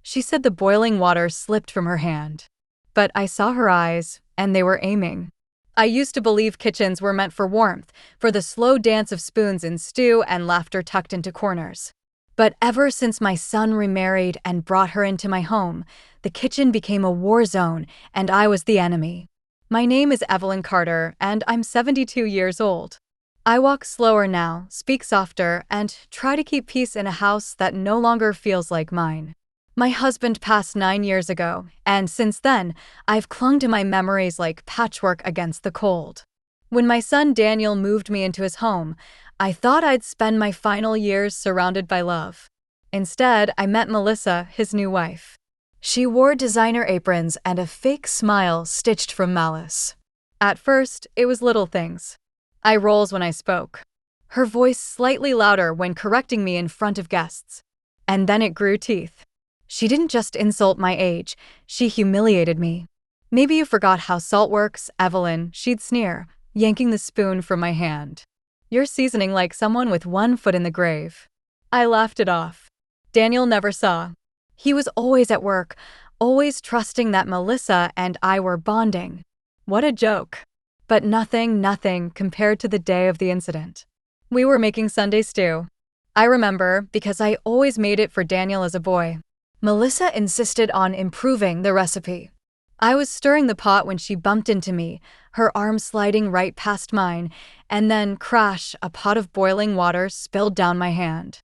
She said the boiling water slipped from her hand. But I saw her eyes, and they were aiming. I used to believe kitchens were meant for warmth, for the slow dance of spoons in stew and laughter tucked into corners. But ever since my son remarried and brought her into my home, the kitchen became a war zone, and I was the enemy. My name is Evelyn Carter, and I'm 72 years old. I walk slower now, speak softer, and try to keep peace in a house that no longer feels like mine. My husband passed 9 years ago, and since then, I've clung to my memories like patchwork against the cold. When my son Daniel moved me into his home, I thought I'd spend my final years surrounded by love. Instead, I met Melissa, his new wife. She wore designer aprons and a fake smile stitched from malice. At first, it was little things. Eye rolls when I spoke. Her voice slightly louder when correcting me in front of guests. And then it grew teeth. She didn't just insult my age, she humiliated me. "Maybe you forgot how salt works, Evelyn," she'd sneer, yanking the spoon from my hand. "You're seasoning like someone with one foot in the grave." I laughed it off. Daniel never saw. He was always at work, always trusting that Melissa and I were bonding. What a joke. But nothing compared to the day of the incident. We were making Sunday stew. I remember because I always made it for Daniel as a boy. Melissa insisted on improving the recipe. I was stirring the pot when she bumped into me, her arm sliding right past mine, and then crash, a pot of boiling water spilled down my hand.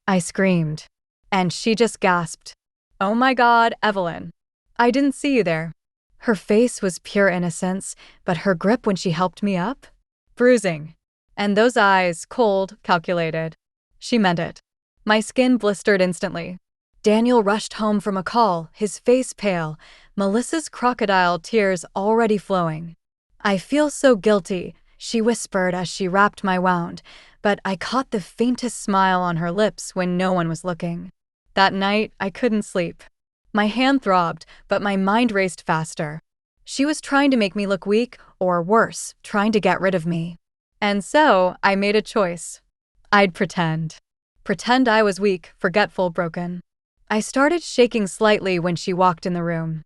I screamed, and she just gasped, "Oh my God, Evelyn. I didn't see you there." Her face was pure innocence, but her grip when she helped me up? Bruising. And those eyes, cold, calculated. She meant it. My skin blistered instantly. Daniel rushed home from a call, his face pale, Melissa's crocodile tears already flowing. "I feel so guilty," she whispered as she wrapped my wound, but I caught the faintest smile on her lips when no one was looking. That night, I couldn't sleep. My hand throbbed, but my mind raced faster. She was trying to make me look weak, or worse, trying to get rid of me. And so, I made a choice. I'd pretend. Pretend I was weak, forgetful, broken. I started shaking slightly when she walked in the room.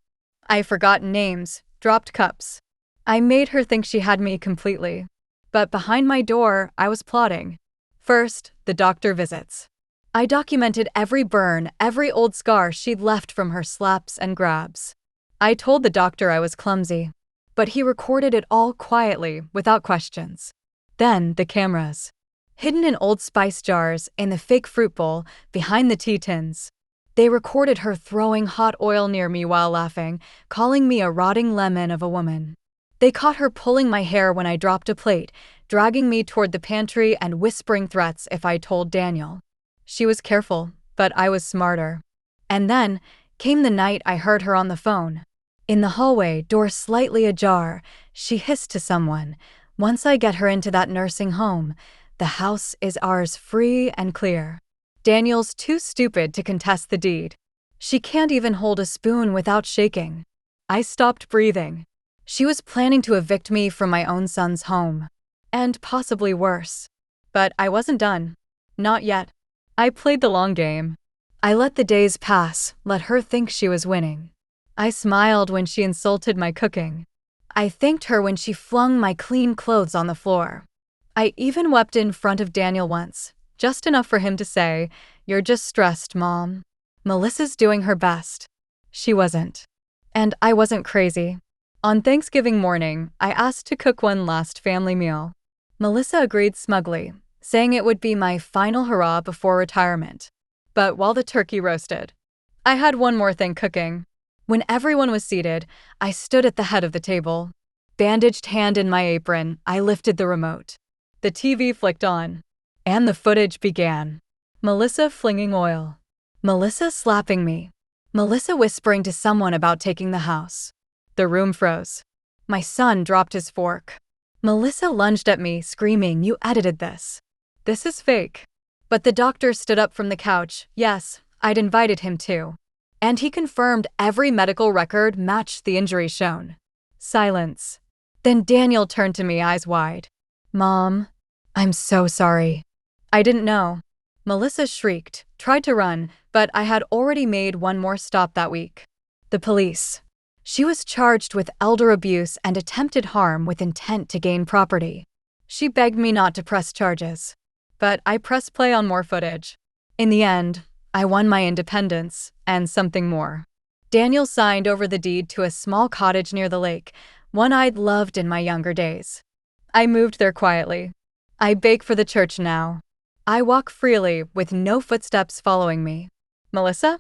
I forgot names, dropped cups. I made her think she had me completely. But behind my door, I was plotting. First, the doctor visits. I documented every burn, every old scar she'd left from her slaps and grabs. I told the doctor I was clumsy, but he recorded it all quietly, without questions. Then, the cameras. Hidden in old spice jars, in the fake fruit bowl, behind the tea tins. They recorded her throwing hot oil near me while laughing, calling me a rotting lemon of a woman. They caught her pulling my hair when I dropped a plate, dragging me toward the pantry and whispering threats if I told Daniel. She was careful, but I was smarter. And then came the night I heard her on the phone. In the hallway, door slightly ajar, she hissed to someone, "Once I get her into that nursing home, the house is ours free and clear." Daniel's too stupid to contest the deed. She can't even hold a spoon without shaking. I stopped breathing. She was planning to evict me from my own son's home. And possibly worse. But I wasn't done. Not yet. I played the long game. I let the days pass, let her think she was winning. I smiled when she insulted my cooking. I thanked her when she flung my clean clothes on the floor. I even wept in front of Daniel once, just enough for him to say, "You're just stressed, Mom. Melissa's doing her best." She wasn't. And I wasn't crazy. On Thanksgiving morning, I asked to cook one last family meal. Melissa agreed smugly, saying it would be my final hurrah before retirement. But while the turkey roasted, I had one more thing cooking. When everyone was seated, I stood at the head of the table. Bandaged hand in my apron, I lifted the remote. The TV flicked on. And the footage began. Melissa flinging oil. Melissa slapping me. Melissa whispering to someone about taking the house. The room froze. My son dropped his fork. Melissa lunged at me, screaming, "You edited this. This is fake." But the doctor stood up from the couch. Yes, I'd invited him too. And he confirmed every medical record matched the injury shown. Silence. Then Daniel turned to me, eyes wide. "Mom, I'm so sorry. I didn't know." Melissa shrieked, tried to run, but I had already made one more stop that week. The police. She was charged with elder abuse and attempted harm with intent to gain property. She begged me not to press charges. But I pressed play on more footage. In the end, I won my independence, and something more. Daniel signed over the deed to a small cottage near the lake, one I'd loved in my younger days. I moved there quietly. I bake for the church now. I walk freely, with no footsteps following me. Melissa?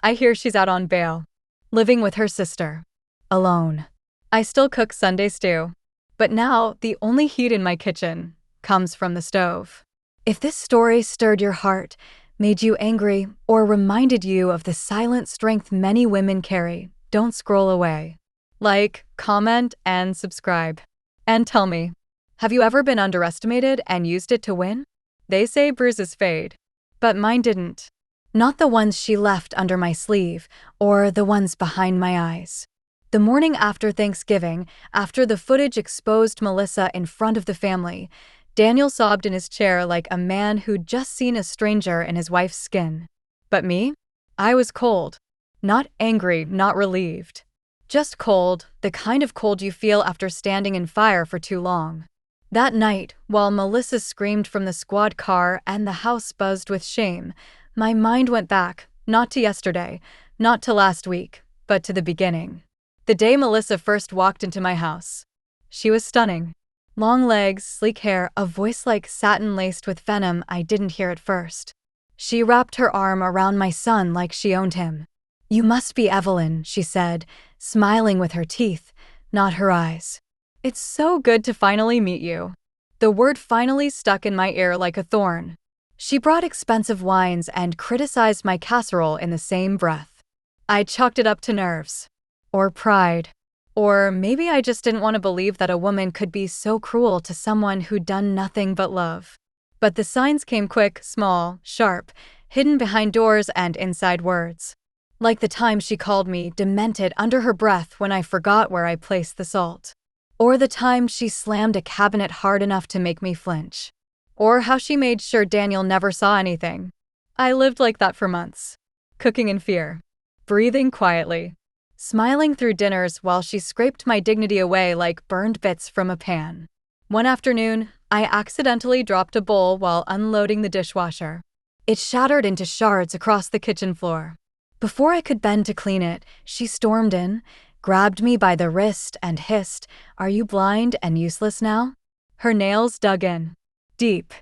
I hear she's out on bail, living with her sister. Alone. I still cook Sunday stew. But now, the only heat in my kitchen comes from the stove. If this story stirred your heart, made you angry, or reminded you of the silent strength many women carry, don't scroll away. Like, comment, and subscribe. And tell me, have you ever been underestimated and used it to win? They say bruises fade, but mine didn't. Not the ones she left under my sleeve, or the ones behind my eyes. The morning after Thanksgiving, after the footage exposed Melissa in front of the family, Daniel sobbed in his chair like a man who'd just seen a stranger in his wife's skin. But me? I was cold. Not angry, not relieved. Just cold, the kind of cold you feel after standing in fire for too long. That night, while Melissa screamed from the squad car and the house buzzed with shame, my mind went back, not to yesterday, not to last week, but to the beginning. The day Melissa first walked into my house. She was stunning. Long legs, sleek hair, a voice like satin laced with venom I didn't hear at first. She wrapped her arm around my son like she owned him. "You must be Evelyn," she said, smiling with her teeth, not her eyes. "It's so good to finally meet you." The word finally stuck in my ear like a thorn. She brought expensive wines and criticized my casserole in the same breath. I chalked it up to nerves. Or pride. Or maybe I just didn't want to believe that a woman could be so cruel to someone who'd done nothing but love. But the signs came quick, small, sharp, hidden behind doors and inside words. Like the time she called me demented under her breath when I forgot where I placed the salt. Or the time she slammed a cabinet hard enough to make me flinch. Or how she made sure Daniel never saw anything. I lived like that for months. Cooking in fear. Breathing quietly. Smiling through dinners while she scraped my dignity away like burned bits from a pan. One afternoon, I accidentally dropped a bowl while unloading the dishwasher. It shattered into shards across the kitchen floor. Before I could bend to clean it, she stormed in, grabbed me by the wrist and hissed, "Are you blind and useless now?" Her nails dug in. Deep.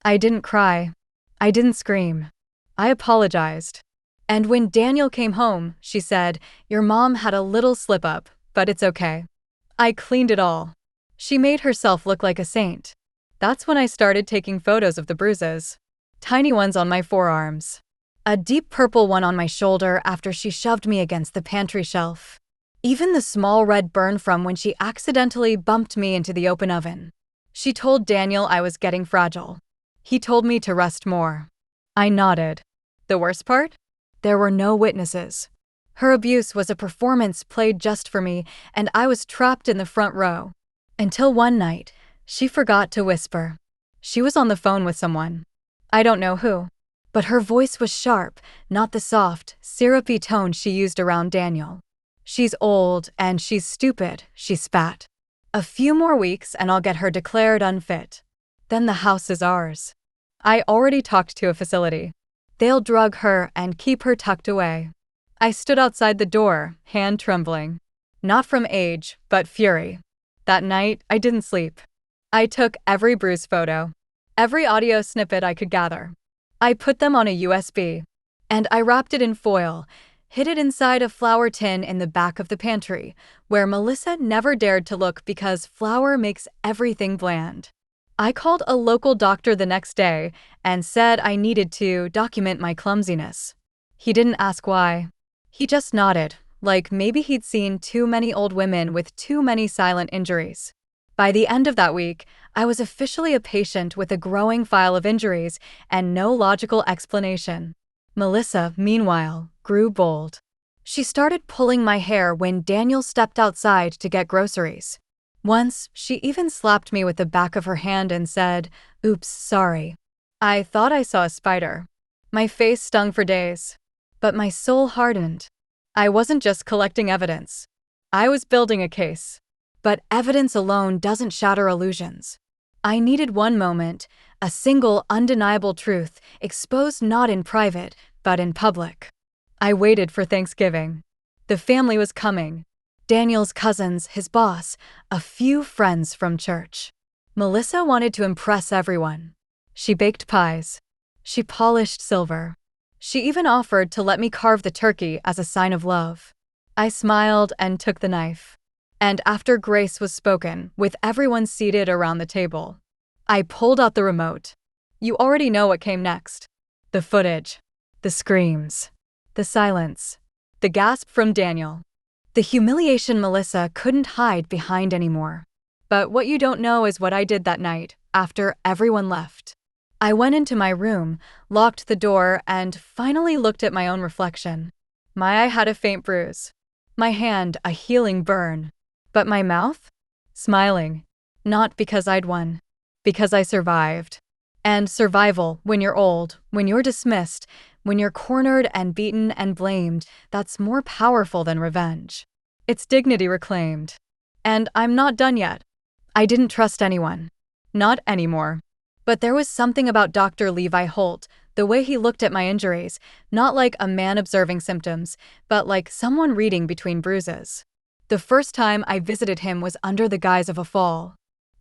I didn't cry. I didn't scream. I apologized. And when Daniel came home, she said, "Your mom had a little slip-up, but it's okay." I cleaned it all. She made herself look like a saint. That's when I started taking photos of the bruises. Tiny ones on my forearms. A deep purple one on my shoulder after she shoved me against the pantry shelf. Even the small red burn from when she accidentally bumped me into the open oven. She told Daniel I was getting fragile. He told me to rest more. I nodded. The worst part? There were no witnesses. Her abuse was a performance played just for me, and I was trapped in the front row. Until one night, she forgot to whisper. She was on the phone with someone. I don't know who. But her voice was sharp, not the soft, syrupy tone she used around Daniel. "She's old, and she's stupid," she spat. "A few more weeks and I'll get her declared unfit. Then the house is ours." I already talked to a facility. They'll drug her and keep her tucked away. I stood outside the door, hand trembling. Not from age, but fury. That night, I didn't sleep. I took every bruise photo, every audio snippet I could gather. I put them on a USB, and I wrapped it in foil, hid it inside a flour tin in the back of the pantry, where Melissa never dared to look because flour makes everything bland. I called a local doctor the next day and said I needed to document my clumsiness. He didn't ask why. He just nodded, like maybe he'd seen too many old women with too many silent injuries. By the end of that week, I was officially a patient with a growing file of injuries and no logical explanation. Melissa, meanwhile, grew bold. She started pulling my hair when Daniel stepped outside to get groceries. Once, she even slapped me with the back of her hand and said, "Oops, sorry." I thought I saw a spider. My face stung for days. But my soul hardened. I wasn't just collecting evidence. I was building a case. But evidence alone doesn't shatter illusions. I needed one moment, a single undeniable truth, exposed not in private, but in public. I waited for Thanksgiving. The family was coming. Daniel's cousins, his boss, a few friends from church. Melissa wanted to impress everyone. She baked pies. She polished silver. She even offered to let me carve the turkey as a sign of love. I smiled and took the knife. And after grace was spoken, with everyone seated around the table, I pulled out the remote. You already know what came next. The footage. The screams. The silence. The gasp from Daniel. The humiliation Melissa couldn't hide behind anymore. But what you don't know is what I did that night, after everyone left. I went into my room, locked the door, and finally looked at my own reflection. My eye had a faint bruise. My hand a healing burn. But my mouth? Smiling. Not because I'd won. Because I survived. And survival, when you're old, when you're dismissed, when you're cornered and beaten and blamed, that's more powerful than revenge. It's dignity reclaimed. And I'm not done yet. I didn't trust anyone. Not anymore. But there was something about Dr. Levi Holt, the way he looked at my injuries, not like a man observing symptoms, but like someone reading between bruises. The first time I visited him was under the guise of a fall.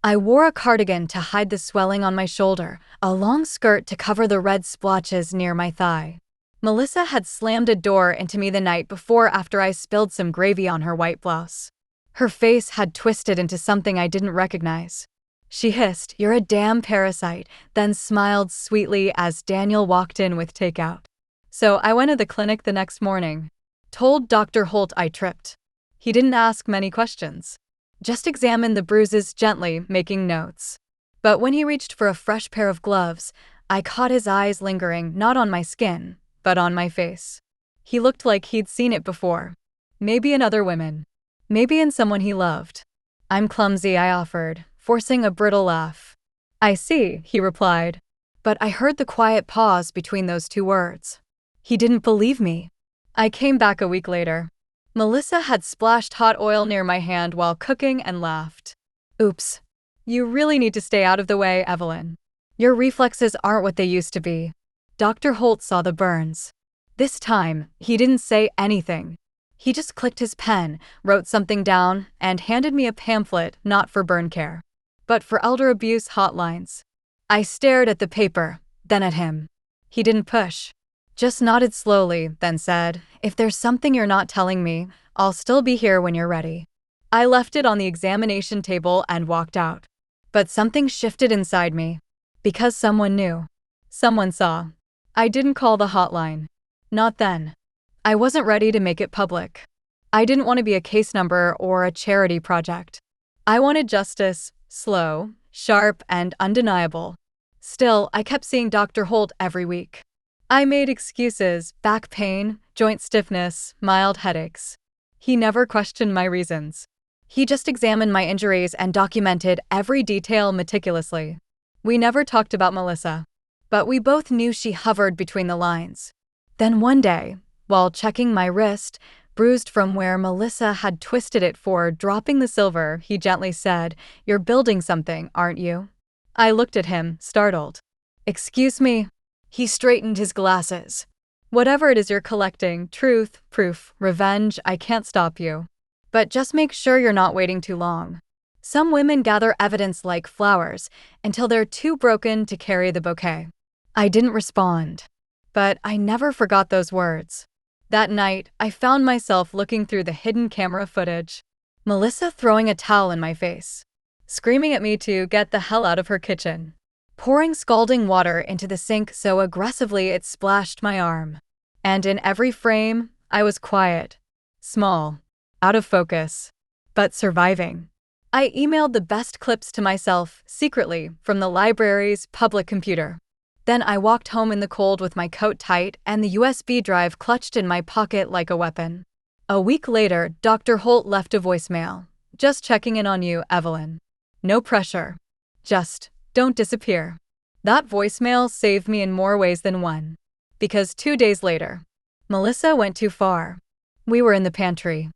I wore a cardigan to hide the swelling on my shoulder, a long skirt to cover the red splotches near my thigh. Melissa had slammed a door into me the night before after I spilled some gravy on her white blouse. Her face had twisted into something I didn't recognize. She hissed, "You're a damn parasite," then smiled sweetly as Daniel walked in with takeout. So I went to the clinic the next morning. Told Dr. Holt I tripped. He didn't ask many questions. Just examined the bruises gently, making notes. But when he reached for a fresh pair of gloves, I caught his eyes lingering not on my skin, but on my face. He looked like he'd seen it before. Maybe in other women. Maybe in someone he loved. "I'm clumsy," I offered, forcing a brittle laugh. "I see," he replied. But I heard the quiet pause between those two words. He didn't believe me. I came back a week later. Melissa had splashed hot oil near my hand while cooking and laughed. "Oops. You really need to stay out of the way, Evelyn. Your reflexes aren't what they used to be." Dr. Holt saw the burns. This time, he didn't say anything. He just clicked his pen, wrote something down, and handed me a pamphlet not for burn care, but for elder abuse hotlines. I stared at the paper, then at him. He didn't push. Just nodded slowly, then said, "If there's something you're not telling me, I'll still be here when you're ready." I left it on the examination table and walked out. But something shifted inside me. Because someone knew. Someone saw. I didn't call the hotline. Not then. I wasn't ready to make it public. I didn't want to be a case number or a charity project. I wanted justice, slow, sharp, and undeniable. Still, I kept seeing Dr. Holt every week. I made excuses, back pain, joint stiffness, mild headaches. He never questioned my reasons. He just examined my injuries and documented every detail meticulously. We never talked about Melissa, but we both knew she hovered between the lines. Then one day, while checking my wrist, bruised from where Melissa had twisted it for dropping the silver, he gently said, "You're building something, aren't you?" I looked at him, startled. "Excuse me?" He straightened his glasses. "Whatever it is you're collecting, truth, proof, revenge, I can't stop you. But just make sure you're not waiting too long. Some women gather evidence like flowers until they're too broken to carry the bouquet." I didn't respond. But I never forgot those words. That night, I found myself looking through the hidden camera footage. Melissa throwing a towel in my face. Screaming at me to get the hell out of her kitchen. Pouring scalding water into the sink so aggressively it splashed my arm. And in every frame, I was quiet. Small. Out of focus. But surviving. I emailed the best clips to myself, secretly, from the library's public computer. Then I walked home in the cold with my coat tight and the USB drive clutched in my pocket like a weapon. A week later, Dr. Holt left a voicemail. "Just checking in on you, Evelyn. No pressure. Just don't disappear. That voicemail saved me in more ways than one. Because 2 days later, Melissa went too far. We were in the pantry.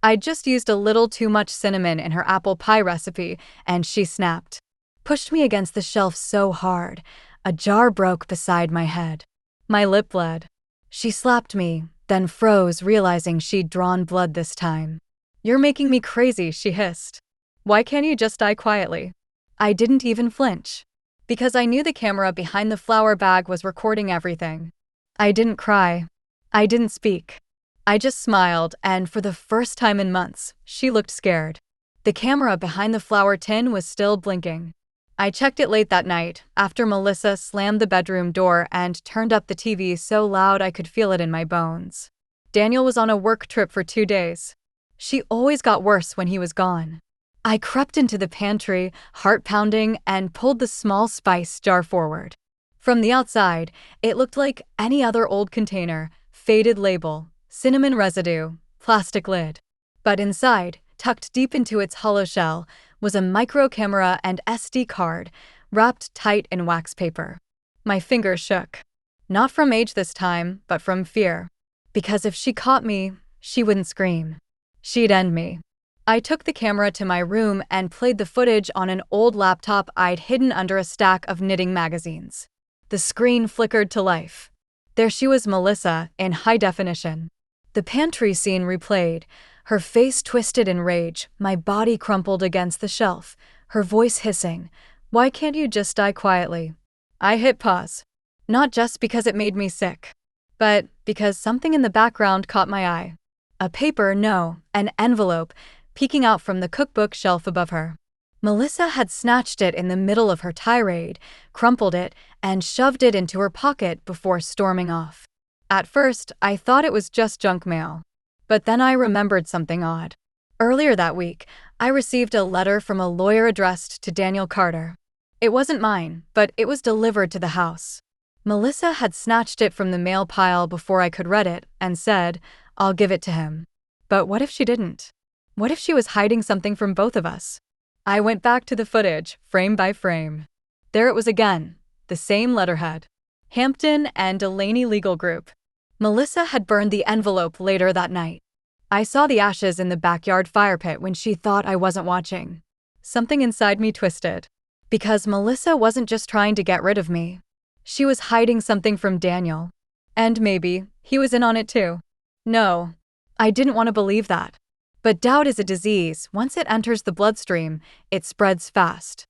I'd just used a little too much cinnamon in her apple pie recipe, and she snapped. Pushed me against the shelf so hard, a jar broke beside my head. My lip bled. She slapped me, then froze, realizing she'd drawn blood this time. "You're making me crazy," she hissed. "Why can't you just die quietly?" I didn't even flinch. Because I knew the camera behind the flour bag was recording everything. I didn't cry. I didn't speak. I just smiled, and for the first time in months, she looked scared. The camera behind the flour tin was still blinking. I checked it late that night, after Melissa slammed the bedroom door and turned up the TV so loud I could feel it in my bones. Daniel was on a work trip for 2 days. She always got worse when he was gone. I crept into the pantry, heart pounding, and pulled the small spice jar forward. From the outside, it looked like any other old container: faded label, cinnamon residue, plastic lid. But inside, tucked deep into its hollow shell, was a micro camera and SD card, wrapped tight in wax paper. My fingers shook. Not from age this time, but from fear. Because if she caught me, she wouldn't scream. She'd end me. I took the camera to my room and played the footage on an old laptop I'd hidden under a stack of knitting magazines. The screen flickered to life. There she was, Melissa, in high definition. The pantry scene replayed, her face twisted in rage, my body crumpled against the shelf, her voice hissing, "Why can't you just die quietly?" I hit pause. Not just because it made me sick, but because something in the background caught my eye. A paper, no, an envelope, peeking out from the cookbook shelf above her. Melissa had snatched it in the middle of her tirade, crumpled it, and shoved it into her pocket before storming off. At first, I thought it was just junk mail. But then I remembered something odd. Earlier that week, I received a letter from a lawyer addressed to Daniel Carter. It wasn't mine, but it was delivered to the house. Melissa had snatched it from the mail pile before I could read it and said, "I'll give it to him." But what if she didn't? What if she was hiding something from both of us? I went back to the footage, frame by frame. There it was again, the same letterhead. Hampton and Delaney Legal Group. Melissa had burned the envelope later that night. I saw the ashes in the backyard fire pit when she thought I wasn't watching. Something inside me twisted. Because Melissa wasn't just trying to get rid of me. She was hiding something from Daniel. And maybe he was in on it too. No, I didn't want to believe that. But doubt is a disease. Once it enters the bloodstream, it spreads fast.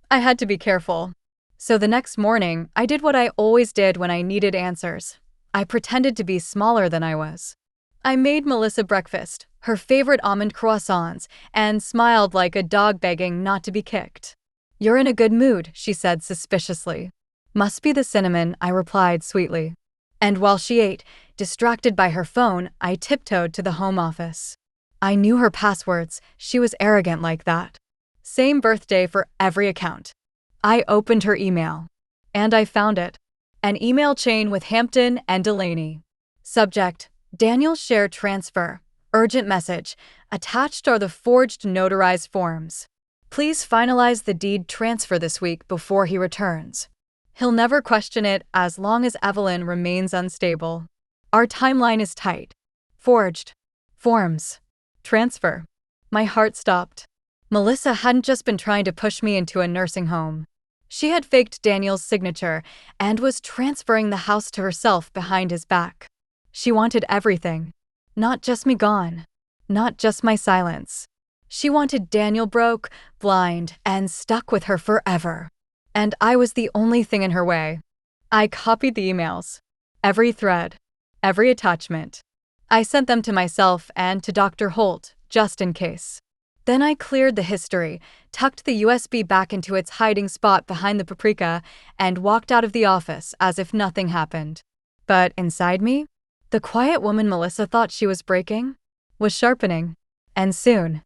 I had to be careful. So the next morning, I did what I always did when I needed answers. I pretended to be smaller than I was. I made Melissa breakfast, her favorite almond croissants, and smiled like a dog begging not to be kicked. "You're in a good mood," she said suspiciously. "Must be the cinnamon," I replied sweetly. And while she ate, distracted by her phone, I tiptoed to the home office. I knew her passwords. She was arrogant like that. Same birthday for every account. I opened her email. And I found it. An email chain with Hampton and Delaney. Subject: Daniel's share transfer. Urgent message. Attached are the forged notarized forms. Please finalize the deed transfer this week before he returns. He'll never question it as long as Evelyn remains unstable. Our timeline is tight. Forged. Forms. Transfer. My heart stopped. Melissa hadn't just been trying to push me into a nursing home. She had faked Daniel's signature and was transferring the house to herself behind his back. She wanted everything. Not just me gone. Not just my silence. She wanted Daniel broke, blind, and stuck with her forever. And I was the only thing in her way. I copied the emails. Every thread. Every attachment. I sent them to myself and to Dr. Holt, just in case. Then I cleared the history, tucked the USB back into its hiding spot behind the paprika, and walked out of the office as if nothing happened. But inside me, the quiet woman Melissa thought she was breaking was sharpening. And soon,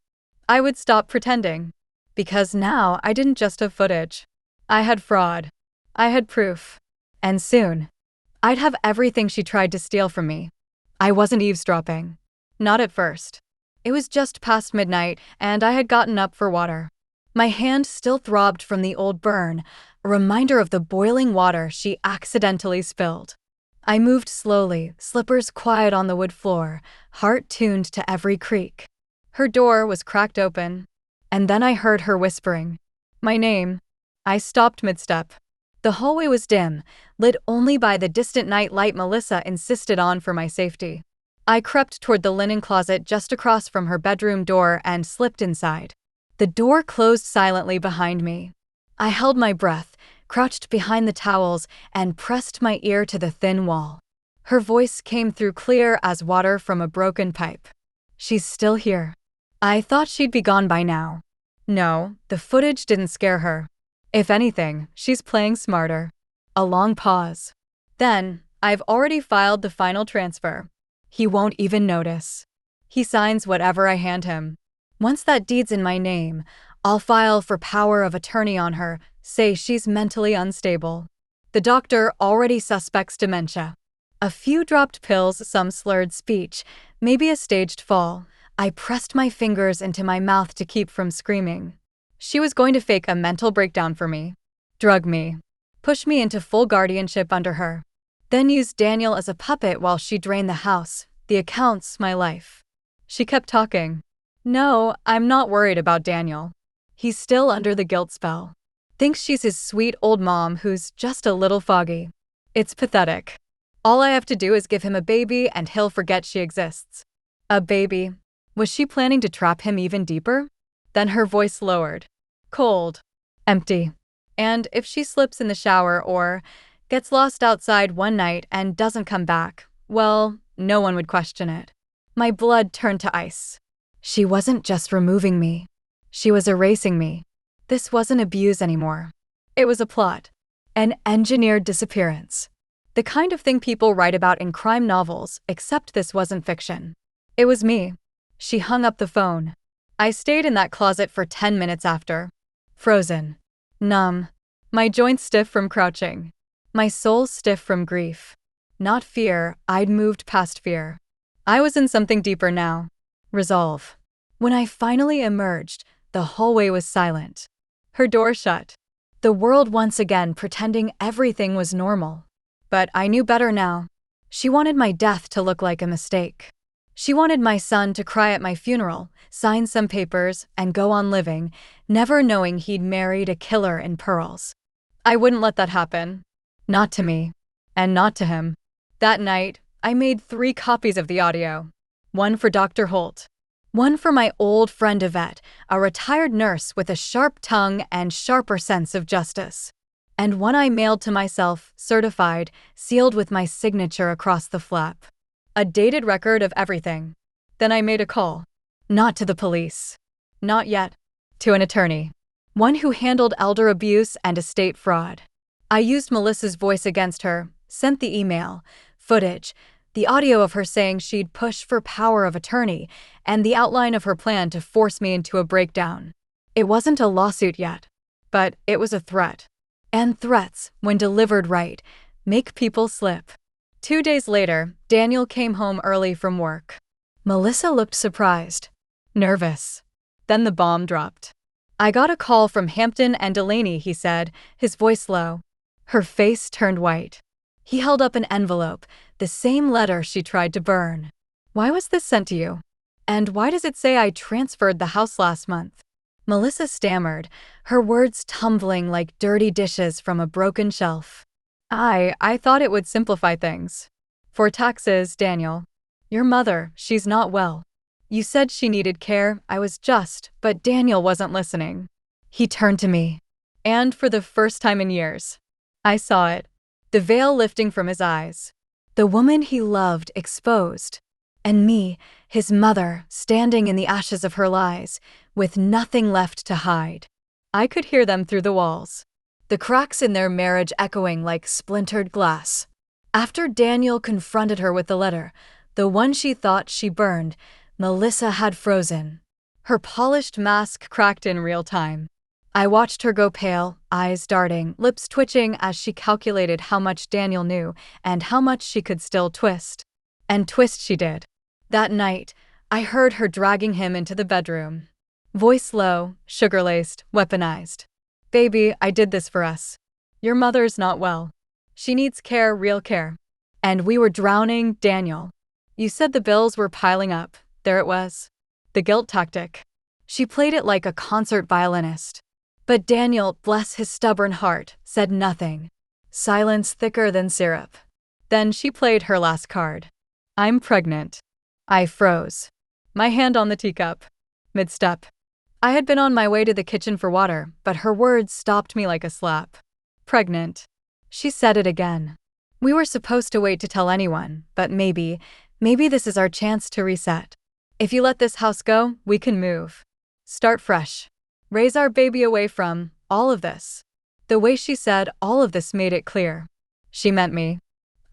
I would stop pretending. Because now I didn't just have footage. I had fraud. I had proof. And soon, I'd have everything she tried to steal from me. I wasn't eavesdropping. Not at first. It was just past midnight, and I had gotten up for water. My hand still throbbed from the old burn, a reminder of the boiling water she accidentally spilled. I moved slowly, slippers quiet on the wood floor, heart tuned to every creak. Her door was cracked open, and then I heard her whispering, "My name." I stopped mid-step. The hallway was dim, lit only by the distant night light Melissa insisted on for my safety. I crept toward the linen closet just across from her bedroom door and slipped inside. The door closed silently behind me. I held my breath, crouched behind the towels, and pressed my ear to the thin wall. Her voice came through clear as water from a broken pipe. "She's still here." I thought she'd be gone by now. No, the footage didn't scare her. If anything, she's playing smarter. A long pause. Then, "I've already filed the final transfer. He won't even notice. He signs whatever I hand him. Once that deed's in my name, I'll file for power of attorney on her, say she's mentally unstable. The doctor already suspects dementia. A few dropped pills, some slurred speech, maybe a staged fall." I pressed my fingers into my mouth to keep from screaming. She was going to fake a mental breakdown for me, drug me, push me into full guardianship under her, then use Daniel as a puppet while she drained the house, the accounts, my life. She kept talking. "No, I'm not worried about Daniel. He's still under the guilt spell. Thinks she's his sweet old mom who's just a little foggy. It's pathetic. All I have to do is give him a baby and he'll forget she exists." A baby. Was she planning to trap him even deeper? Then her voice lowered. "Cold. Empty. And if she slips in the shower or gets lost outside one night and doesn't come back, well, no one would question it." My blood turned to ice. She wasn't just removing me. She was erasing me. This wasn't abuse anymore. It was a plot. An engineered disappearance. The kind of thing people write about in crime novels, except this wasn't fiction. It was me. She hung up the phone. I stayed in that closet for 10 minutes after. Frozen. Numb. My joints stiff from crouching. My soul stiff from grief. Not fear, I'd moved past fear. I was in something deeper now. Resolve. When I finally emerged, the hallway was silent. Her door shut. The world once again pretending everything was normal. But I knew better now. She wanted my death to look like a mistake. She wanted my son to cry at my funeral, sign some papers, and go on living, never knowing he'd married a killer in pearls. I wouldn't let that happen. Not to me. And not to him. That night, I made 3 copies of the audio. One for Dr. Holt. One for my old friend Yvette, a retired nurse with a sharp tongue and sharper sense of justice. And one I mailed to myself, certified, sealed with my signature across the flap. A dated record of everything. Then I made a call. Not to the police. Not yet. To an attorney. One who handled elder abuse and estate fraud. I used Melissa's voice against her, sent the email, footage, the audio of her saying she'd push for power of attorney, and the outline of her plan to force me into a breakdown. It wasn't a lawsuit yet, but it was a threat. And threats, when delivered right, make people slip. 2 days later, Daniel came home early from work. Melissa looked surprised. Nervous. Then the bomb dropped. "I got a call from Hampton and Delaney," he said, his voice low. Her face turned white. He held up an envelope, the same letter she tried to burn. "Why was this sent to you? And why does it say I transferred the house last month?" Melissa stammered, her words tumbling like dirty dishes from a broken shelf. I thought it would simplify things. For taxes, Daniel. Your mother, she's not well. You said she needed care, I was just, but Daniel wasn't listening." He turned to me. And for the first time in years, I saw it. The veil lifting from his eyes. The woman he loved exposed. And me, his mother, standing in the ashes of her lies, with nothing left to hide. I could hear them through the walls. The cracks in their marriage echoing like splintered glass. After Daniel confronted her with the letter, the one she thought she burned, Melissa had frozen. Her polished mask cracked in real time. I watched her go pale, eyes darting, lips twitching as she calculated how much Daniel knew and how much she could still twist. And twist she did. That night, I heard her dragging him into the bedroom. Voice low, sugar-laced, weaponized. Baby, I did this for us. Your mother's not well. She needs care, real care. And we were drowning, Daniel. You said the bills were piling up. There it was. The guilt tactic. She played it like a concert violinist. But Daniel, bless his stubborn heart, said nothing. Silence thicker than syrup. Then she played her last card. I'm pregnant. I froze. My hand on the teacup. Mid-step. I had been on my way to the kitchen for water, but her words stopped me like a slap. Pregnant. She said it again. We were supposed to wait to tell anyone, but maybe this is our chance to reset. If you let this house go, we can move. Start fresh. Raise our baby away from all of this. The way she said all of this made it clear. She meant me.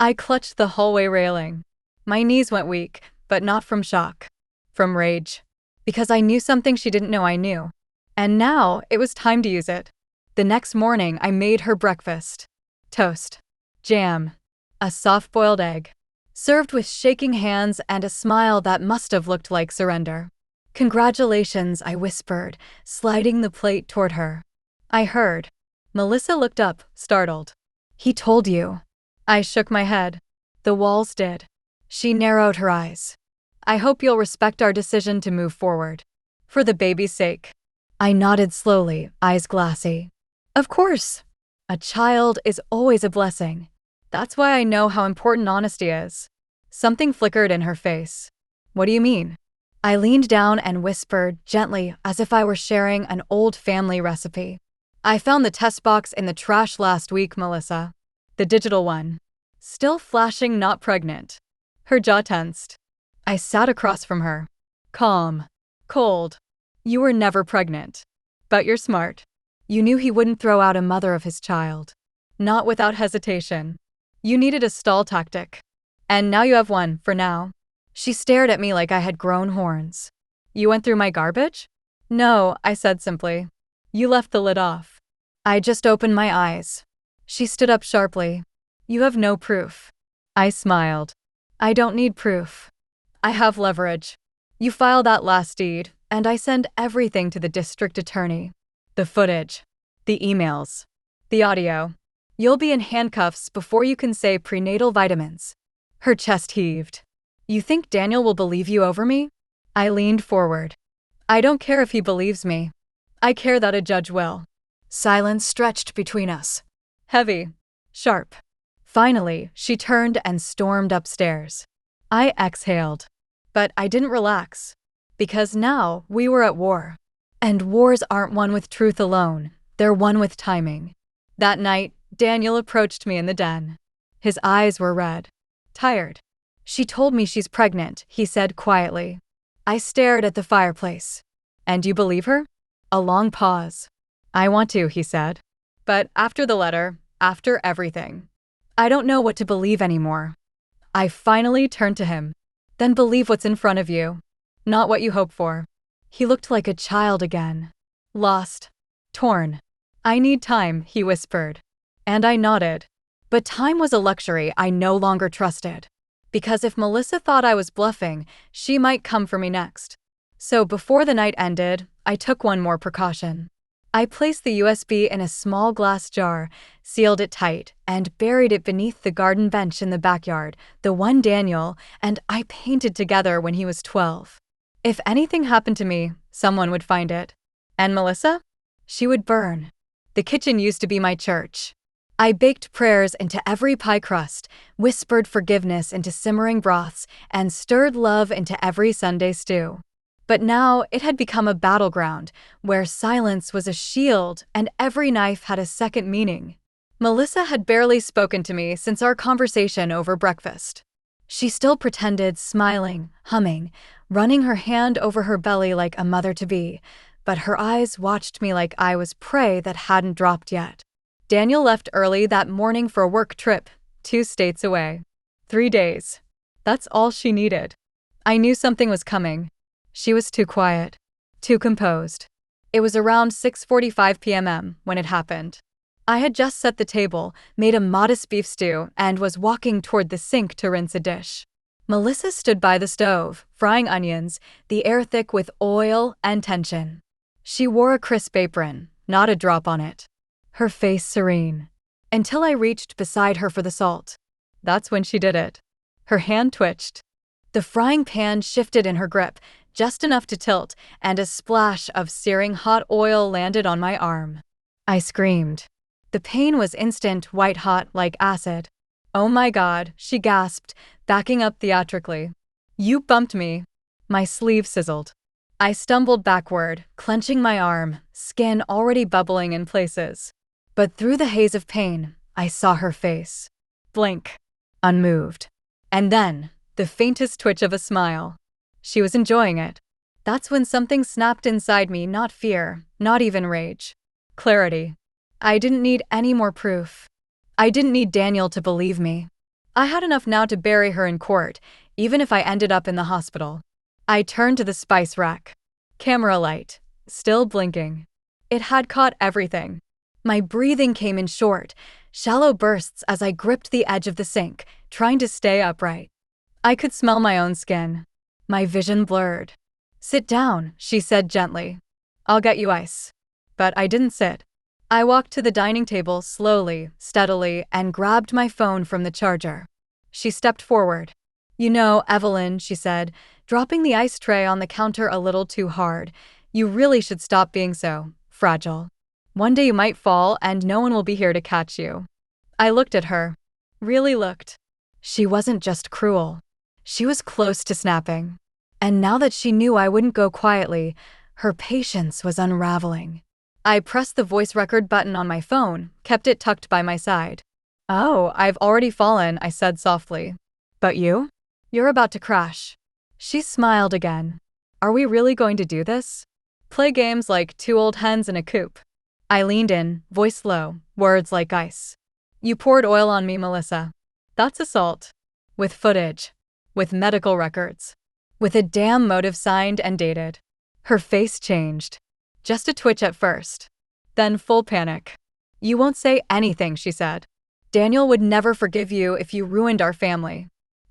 I clutched the hallway railing. My knees went weak, but not from shock. From rage. Because I knew something she didn't know I knew. And now it was time to use it. The next morning, I made her breakfast. Toast. Jam. A soft-boiled egg. Served with shaking hands and a smile that must have looked like surrender. Congratulations, I whispered, sliding the plate toward her. I heard. Melissa looked up, startled. He told you. I shook my head. The walls did. She narrowed her eyes. I hope you'll respect our decision to move forward. For the baby's sake. I nodded slowly, eyes glassy. Of course. A child is always a blessing. That's why I know how important honesty is. Something flickered in her face. What do you mean? I leaned down and whispered, gently, as if I were sharing an old family recipe. I found the test box in the trash last week, Melissa. The digital one. Still flashing not pregnant. Her jaw tensed. I sat across from her. Calm. Cold. You were never pregnant. But you're smart. You knew he wouldn't throw out a mother of his child. Not without hesitation. You needed a stall tactic. And now you have one, for now. She stared at me like I had grown horns. You went through my garbage? No, I said simply. You left the lid off. I just opened my eyes. She stood up sharply. You have no proof. I smiled. I don't need proof. I have leverage. You file that last deed, and I send everything to the district attorney. The footage. The emails. The audio. You'll be in handcuffs before you can say prenatal vitamins. Her chest heaved. You think Daniel will believe you over me? I leaned forward. I don't care if he believes me. I care that a judge will. Silence stretched between us. Heavy. Sharp. Finally, she turned and stormed upstairs. I exhaled. But I didn't relax. Because now we were at war. And wars aren't won with truth alone, they're won with timing. That night, Daniel approached me in the den. His eyes were red. Tired. She told me she's pregnant, he said quietly. I stared at the fireplace. And you believe her? A long pause. I want to, he said. But after the letter, after everything, I don't know what to believe anymore. I finally turned to him. Then believe what's in front of you, not what you hope for. He looked like a child again. Lost. Torn. I need time, he whispered. And I nodded. But time was a luxury I no longer trusted. Because if Melissa thought I was bluffing, she might come for me next. So before the night ended, I took one more precaution. I placed the USB in a small glass jar, sealed it tight, and buried it beneath the garden bench in the backyard, the one Daniel and I painted together when he was 12. If anything happened to me, someone would find it. And Melissa? She would burn. The kitchen used to be my church. I baked prayers into every pie crust, whispered forgiveness into simmering broths, and stirred love into every Sunday stew. But now it had become a battleground, where silence was a shield and every knife had a second meaning. Melissa had barely spoken to me since our conversation over breakfast. She still pretended, smiling, humming, running her hand over her belly like a mother-to-be, but her eyes watched me like I was prey that hadn't dropped yet. Daniel left early that morning for a work trip, 2 states away. 3 days. That's all she needed. I knew something was coming. She was too quiet, too composed. It was around 6:45 p.m. when it happened. I had just set the table, made a modest beef stew, and was walking toward the sink to rinse a dish. Melissa stood by the stove, frying onions, the air thick with oil and tension. She wore a crisp apron, not a drop on it. Her face serene. Until I reached beside her for the salt. That's when she did it. Her hand twitched. The frying pan shifted in her grip, just enough to tilt, and a splash of searing hot oil landed on my arm. I screamed. The pain was instant, white-hot like acid. "Oh my God," she gasped, backing up theatrically. "You bumped me." My sleeve sizzled. I stumbled backward, clenching my arm, skin already bubbling in places. But through the haze of pain, I saw her face. Blank. Unmoved. And then, the faintest twitch of a smile. She was enjoying it. That's when something snapped inside me, not fear, not even rage. Clarity. I didn't need any more proof. I didn't need Daniel to believe me. I had enough now to bury her in court, even if I ended up in the hospital. I turned to the spice rack. Camera light, still blinking. It had caught everything. My breathing came in short, shallow bursts as I gripped the edge of the sink, trying to stay upright. I could smell my own skin. My vision blurred. "Sit down," she said gently. "I'll get you ice." But I didn't sit. I walked to the dining table slowly, steadily, and grabbed my phone from the charger. She stepped forward. "You know, Evelyn," she said, dropping the ice tray on the counter a little too hard, "you really should stop being so fragile. One day you might fall and no one will be here to catch you." I looked at her. Really looked. She wasn't just cruel. She was close to snapping. And now that she knew I wouldn't go quietly, her patience was unraveling. I pressed the voice record button on my phone, kept it tucked by my side. "Oh, I've already fallen," I said softly. "But you? You're about to crash." She smiled again. "Are we really going to do this? Play games like two old hens in a coop?" I leaned in, voice low, words like ice. "You poured oil on me, Melissa. That's assault. With footage. With medical records. With a damn motive signed and dated." Her face changed. Just a twitch at first. Then full panic. "You won't say anything," she said. "Daniel would never forgive you if you ruined our family."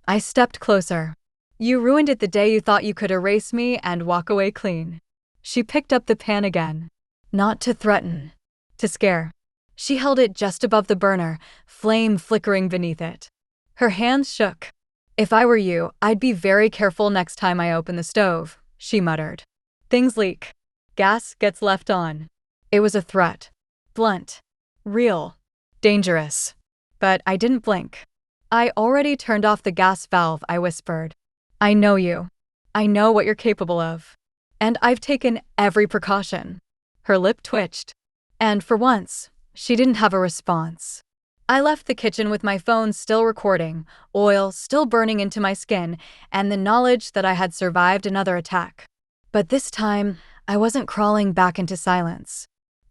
I stepped closer. "You ruined it the day you thought you could erase me and walk away clean." She picked up the pan again. Not to threaten. To scare. She held it just above the burner, flame flickering beneath it. Her hands shook. "If I were you, I'd be very careful next time I open the stove," she muttered. "Things leak. Gas gets left on." It was a threat. Blunt. Real. Dangerous. But I didn't blink. "I already turned off the gas valve," I whispered. "I know you. I know what you're capable of. And I've taken every precaution." Her lip twitched. And for once, she didn't have a response. I left the kitchen with my phone still recording, oil still burning into my skin, and the knowledge that I had survived another attack. But this time, I wasn't crawling back into silence.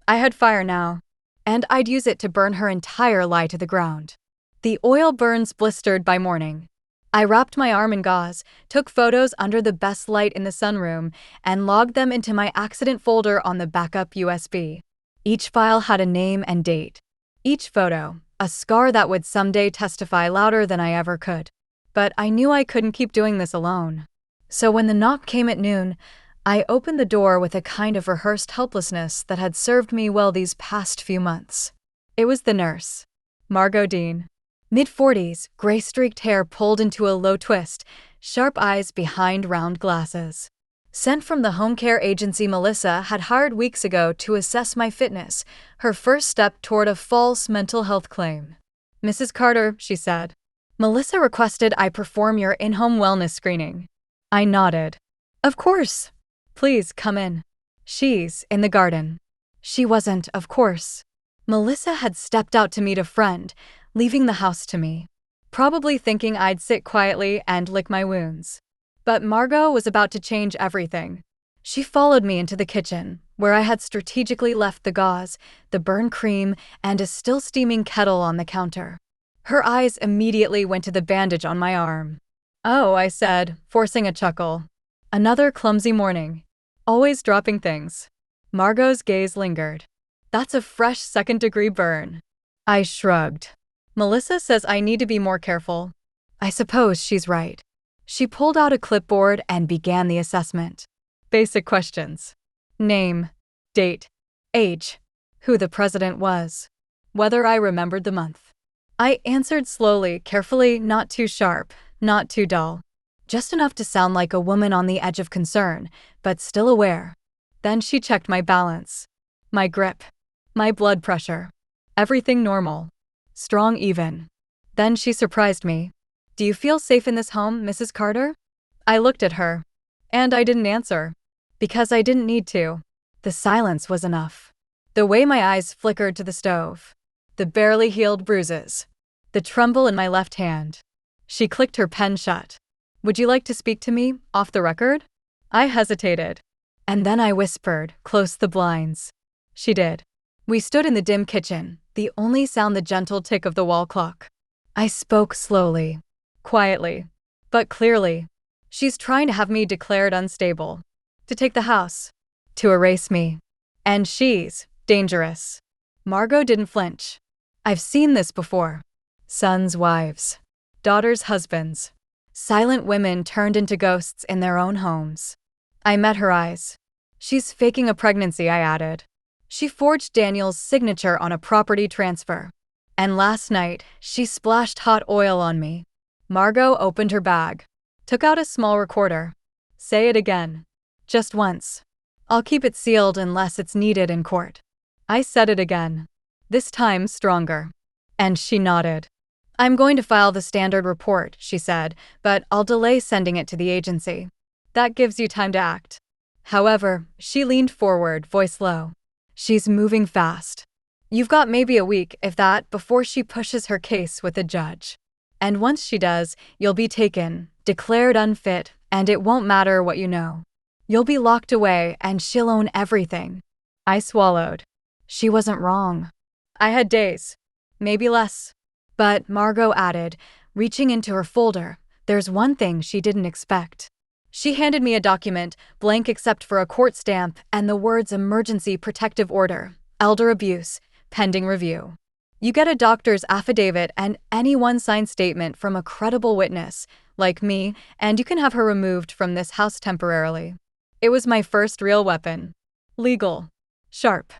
I had fire now, and I'd use it to burn her entire lie to the ground. The oil burns blistered by morning. I wrapped my arm in gauze, took photos under the best light in the sunroom, and logged them into my accident folder on the backup USB. Each file had a name and date. Each photo, a scar that would someday testify louder than I ever could. But I knew I couldn't keep doing this alone. So when the knock came at noon, I opened the door with a kind of rehearsed helplessness that had served me well these past few months. It was the nurse. Margot Dean. Mid-40s, gray-streaked hair pulled into a low twist, sharp eyes behind round glasses. Sent from the home care agency Melissa had hired weeks ago to assess my fitness, her first step toward a false mental health claim. "Mrs. Carter," she said, "Melissa requested I perform your in-home wellness screening." I nodded. "Of course. Please come in." "She's in the garden." She wasn't, of course. Melissa had stepped out to meet a friend, leaving the house to me. Probably thinking I'd sit quietly and lick my wounds. But Margot was about to change everything. She followed me into the kitchen, where I had strategically left the gauze, the burned cream, and a still steaming kettle on the counter. Her eyes immediately went to the bandage on my arm. "Oh," I said, forcing a chuckle. "Another clumsy morning. Always dropping things." Margot's gaze lingered. "That's a fresh second-degree burn." I shrugged. "Melissa says I need to be more careful." I suppose she's right. She pulled out a clipboard and began the assessment. Basic questions. Name. Date. Age. Who the president was. Whether I remembered the month. I answered slowly, carefully, not too sharp, not too dull. Just enough to sound like a woman on the edge of concern, but still aware. Then she checked my balance. My grip. My blood pressure. Everything normal. Strong even. Then she surprised me. Do you feel safe in this home, Mrs. Carter? I looked at her. And I didn't answer. Because I didn't need to. The silence was enough. The way my eyes flickered to the stove. The barely healed bruises. The tremble in my left hand. She clicked her pen shut. Would you like to speak to me, off the record? I hesitated. And then I whispered, close the blinds. She did. We stood in the dim kitchen, the only sound the gentle tick of the wall clock. I spoke slowly. Quietly. But clearly. She's trying to have me declared unstable. To take the house. To erase me. And she's dangerous. Margot didn't flinch. I've seen this before. Sons' wives. Daughters' husbands. Silent women turned into ghosts in their own homes. I met her eyes. She's faking a pregnancy, I added. She forged Daniel's signature on a property transfer. And last night, she splashed hot oil on me. Margot opened her bag. Took out a small recorder. Say it again. Just once. I'll keep it sealed unless it's needed in court. I said it again. This time stronger. And she nodded. I'm going to file the standard report, she said, but I'll delay sending it to the agency. That gives you time to act. However, she leaned forward, voice low. She's moving fast. You've got maybe a week, if that, before she pushes her case with the judge. And once she does, you'll be taken, declared unfit, and it won't matter what you know. You'll be locked away, and she'll own everything. I swallowed. She wasn't wrong. I had days. Maybe less. But, Margot added, reaching into her folder, there's one thing she didn't expect. She handed me a document, blank except for a court stamp and the words Emergency Protective Order, Elder Abuse, pending review. You get a doctor's affidavit and any one-signed statement from a credible witness, like me, and you can have her removed from this house temporarily. It was my first real weapon. Legal. Sharp.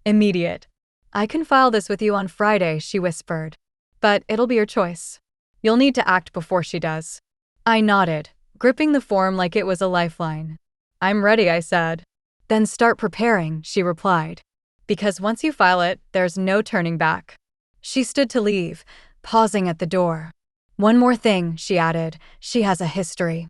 Immediate. I can file this with you on Friday, she whispered. But it'll be your choice. You'll need to act before she does. I nodded, gripping the form like it was a lifeline. I'm ready, I said. Then start preparing, she replied. Because once you file it, there's no turning back. She stood to leave, pausing at the door. One more thing, she added, she has a history.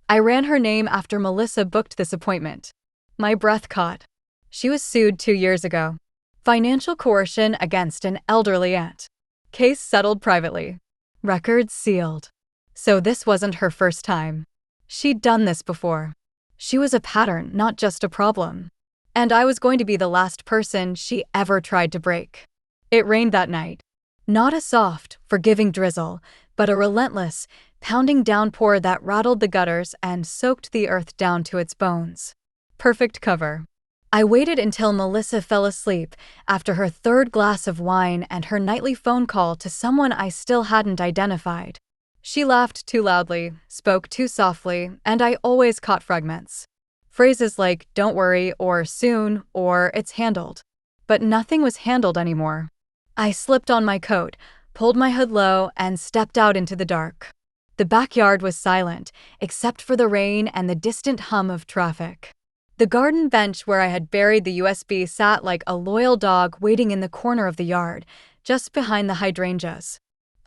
I ran her name after Melissa booked this appointment. My breath caught. She was sued 2 years ago. Financial coercion against an elderly aunt. Case settled privately. Records sealed. So this wasn't her first time. She'd done this before. She was a pattern, not just a problem. And I was going to be the last person she ever tried to break. It rained that night. Not a soft, forgiving drizzle, but a relentless, pounding downpour that rattled the gutters and soaked the earth down to its bones. Perfect cover. I waited until Melissa fell asleep after her third glass of wine and her nightly phone call to someone I still hadn't identified. She laughed too loudly, spoke too softly, and I always caught fragments. Phrases like, don't worry, or soon, or it's handled. But nothing was handled anymore. I slipped on my coat, pulled my hood low, and stepped out into the dark. The backyard was silent, except for the rain and the distant hum of traffic. The garden bench where I had buried the USB sat like a loyal dog waiting in the corner of the yard, just behind the hydrangeas.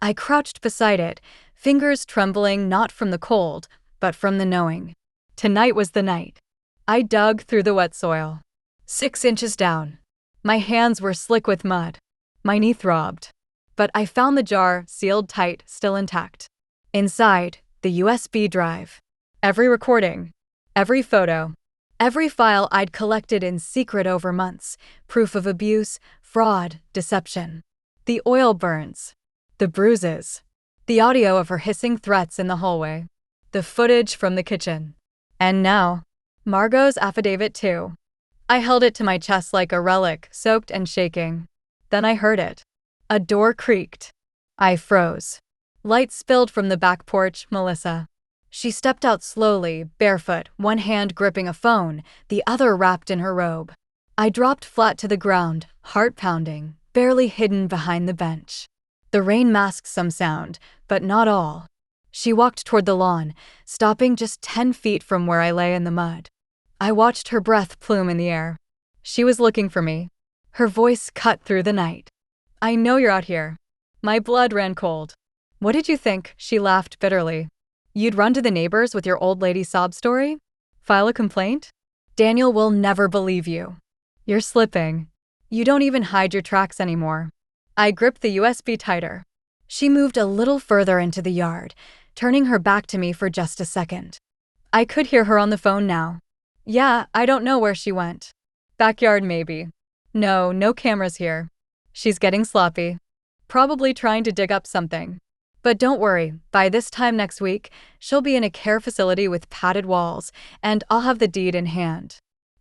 I crouched beside it, fingers trembling not from the cold, but from the knowing. Tonight was the night. I dug through the wet soil. 6 inches down. My hands were slick with mud. My knee throbbed. But I found the jar, sealed tight, still intact. Inside, the USB drive. Every recording. Every photo. Every file I'd collected in secret over months, proof of abuse, fraud, deception. The oil burns. The bruises. The audio of her hissing threats in the hallway. The footage from the kitchen. And now, Margot's affidavit too. I held it to my chest like a relic, soaked and shaking. Then I heard it. A door creaked. I froze. Light spilled from the back porch, Melissa. She stepped out slowly, barefoot, one hand gripping a phone, the other wrapped in her robe. I dropped flat to the ground, heart pounding, barely hidden behind the bench. The rain masked some sound, but not all. She walked toward the lawn, stopping just 10 feet from where I lay in the mud. I watched her breath plume in the air. She was looking for me. Her voice cut through the night. "I know you're out here." My blood ran cold. "What did you think?" She laughed bitterly. "You'd run to the neighbors with your old lady sob story? File a complaint? Daniel will never believe you. You're slipping. You don't even hide your tracks anymore." I gripped the USB tighter. She moved a little further into the yard, turning her back to me for just a second. I could hear her on the phone now. "Yeah, I don't know where she went. Backyard maybe. No cameras here. She's getting sloppy. Probably trying to dig up something. But don't worry, by this time next week, she'll be in a care facility with padded walls, and I'll have the deed in hand."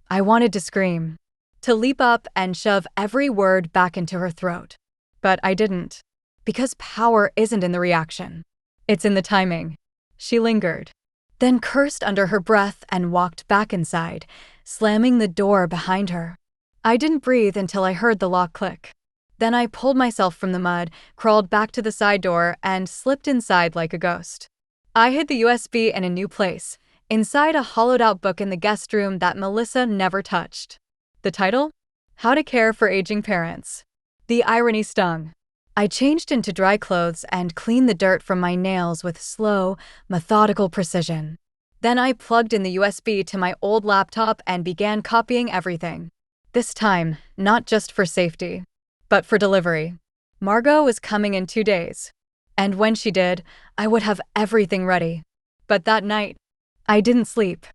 I wanted to scream, to leap up and shove every word back into her throat. But I didn't. Because power isn't in the reaction. It's in the timing. She lingered, then cursed under her breath and walked back inside, slamming the door behind her. I didn't breathe until I heard the lock click. Then I pulled myself from the mud, crawled back to the side door, and slipped inside like a ghost. I hid the USB in a new place, inside a hollowed-out book in the guest room that Melissa never touched. The title? How to Care for Aging Parents. The irony stung. I changed into dry clothes and cleaned the dirt from my nails with slow, methodical precision. Then I plugged in the USB to my old laptop and began copying everything. This time, not just for safety, but for delivery. Margot was coming in 2 days. And when she did, I would have everything ready. But that night, I didn't sleep.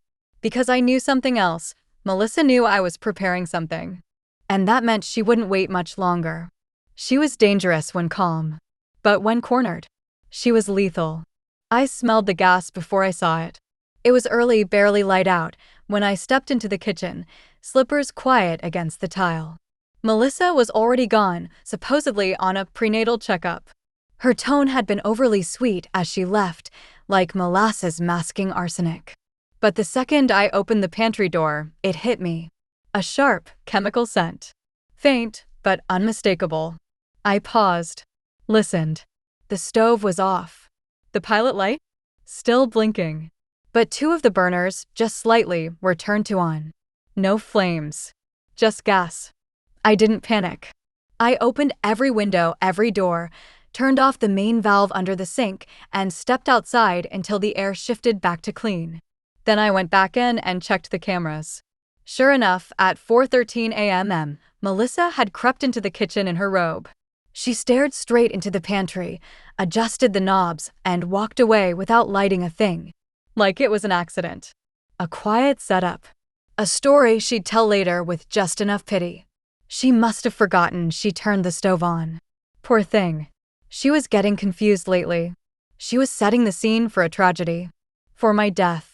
Because I knew something else. Melissa knew I was preparing something. And that meant she wouldn't wait much longer. She was dangerous when calm. But when cornered, she was lethal. I smelled the gas before I saw it. It was early, barely light out, when I stepped into the kitchen, slippers quiet against the tile. Melissa was already gone, supposedly on a prenatal checkup. Her tone had been overly sweet as she left, like molasses masking arsenic. But the second I opened the pantry door, it hit me. A sharp, chemical scent. Faint, but unmistakable. I paused. Listened. The stove was off. The pilot light? Still blinking. But 2 of the burners, just slightly, were turned to on. No flames. Just gas. I didn't panic. I opened every window, every door, turned off the main valve under the sink, and stepped outside until the air shifted back to clean. Then I went back in and checked the cameras. Sure enough, at 4:13 a.m., Melissa had crept into the kitchen in her robe. She stared straight into the pantry, adjusted the knobs, and walked away without lighting a thing. Like it was an accident. A quiet setup. A story she'd tell later with just enough pity. She must have forgotten she turned the stove on. Poor thing. She was getting confused lately. She was setting the scene for a tragedy. For my death.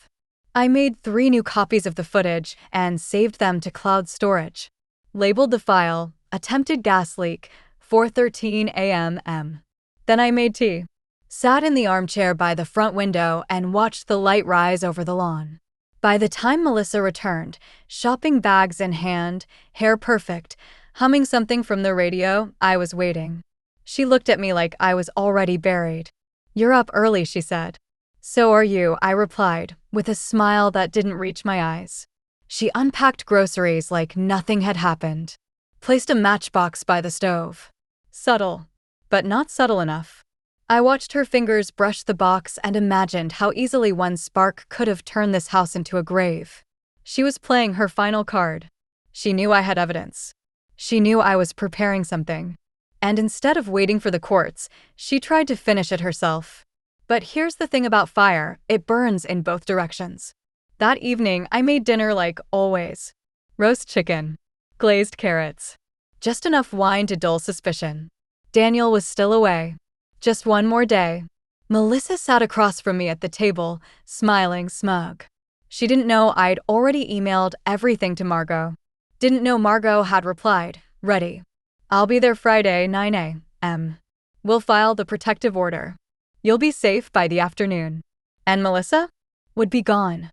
I made 3 new copies of the footage and saved them to cloud storage. Labeled the file, Attempted Gas Leak, 4:13 a.m. Then I made tea. Sat in the armchair by the front window and watched the light rise over the lawn. By the time Melissa returned, shopping bags in hand, hair perfect, humming something from the radio, I was waiting. She looked at me like I was already buried. "You're up early," she said. "So are you," I replied, with a smile that didn't reach my eyes. She unpacked groceries like nothing had happened. Placed a matchbox by the stove. Subtle, but not subtle enough. I watched her fingers brush the box and imagined how easily one spark could have turned this house into a grave. She was playing her final card. She knew I had evidence. She knew I was preparing something. And instead of waiting for the courts, she tried to finish it herself. But here's the thing about fire, it burns in both directions. That evening, I made dinner like always. Roast chicken. Glazed carrots. Just enough wine to dull suspicion. Daniel was still away. Just one more day. Melissa sat across from me at the table, smiling smug. She didn't know I'd already emailed everything to Margot. Didn't know Margot had replied, "Ready. I'll be there Friday, 9 a.m. We'll file the protective order. You'll be safe by the afternoon." And Melissa would be gone.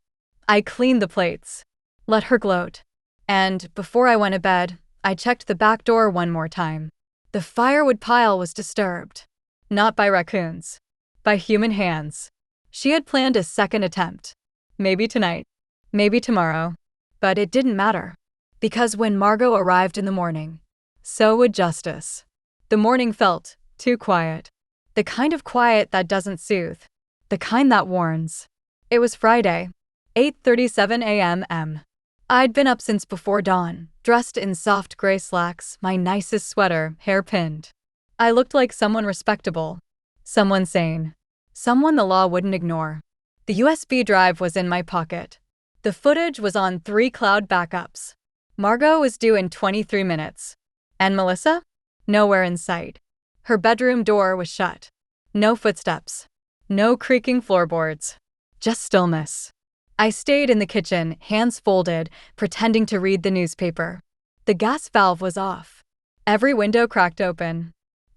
I cleaned the plates. Let her gloat. And before I went to bed, I checked the back door one more time. The firewood pile was disturbed. Not by raccoons. By human hands. She had planned a second attempt. Maybe tonight. Maybe tomorrow. But it didn't matter. Because when Margot arrived in the morning, so would justice. The morning felt too quiet. The kind of quiet that doesn't soothe. The kind that warns. It was Friday, 8:37 a.m. I'd been up since before dawn, dressed in soft gray slacks, my nicest sweater, hair pinned. I looked like someone respectable. Someone sane. Someone the law wouldn't ignore. The USB drive was in my pocket. The footage was on 3 cloud backups. Margot was due in 23 minutes. And Melissa? Nowhere in sight. Her bedroom door was shut. No footsteps. No creaking floorboards. Just stillness. I stayed in the kitchen, hands folded, pretending to read the newspaper. The gas valve was off. Every window cracked open.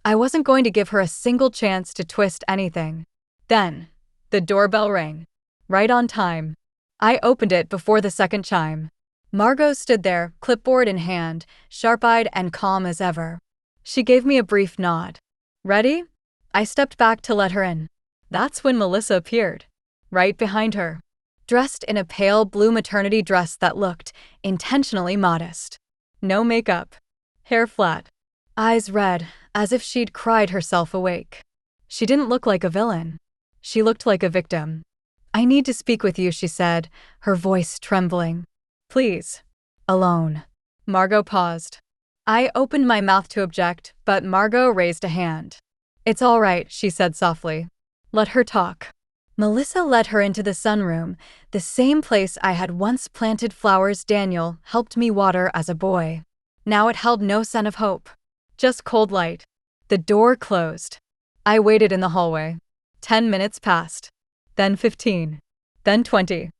I wasn't going to give her a single chance to twist anything. Then, the doorbell rang. Right on time. I opened it before the second chime. Margot stood there, clipboard in hand, sharp-eyed and calm as ever. She gave me a brief nod. Ready? I stepped back to let her in. That's when Melissa appeared. Right behind her. Dressed in a pale blue maternity dress that looked intentionally modest. No makeup. Hair flat. Eyes red, as if she'd cried herself awake. She didn't look like a villain. She looked like a victim. I need to speak with you, she said, her voice trembling. Please. Alone. Margot paused. I opened my mouth to object, but Margot raised a hand. It's all right, she said softly. Let her talk. Melissa led her into the sunroom, the same place I had once planted flowers Daniel helped me water as a boy. Now it held no sign of hope. Just cold light. The door closed. I waited in the hallway. 10 minutes passed. Then 15. Then 20.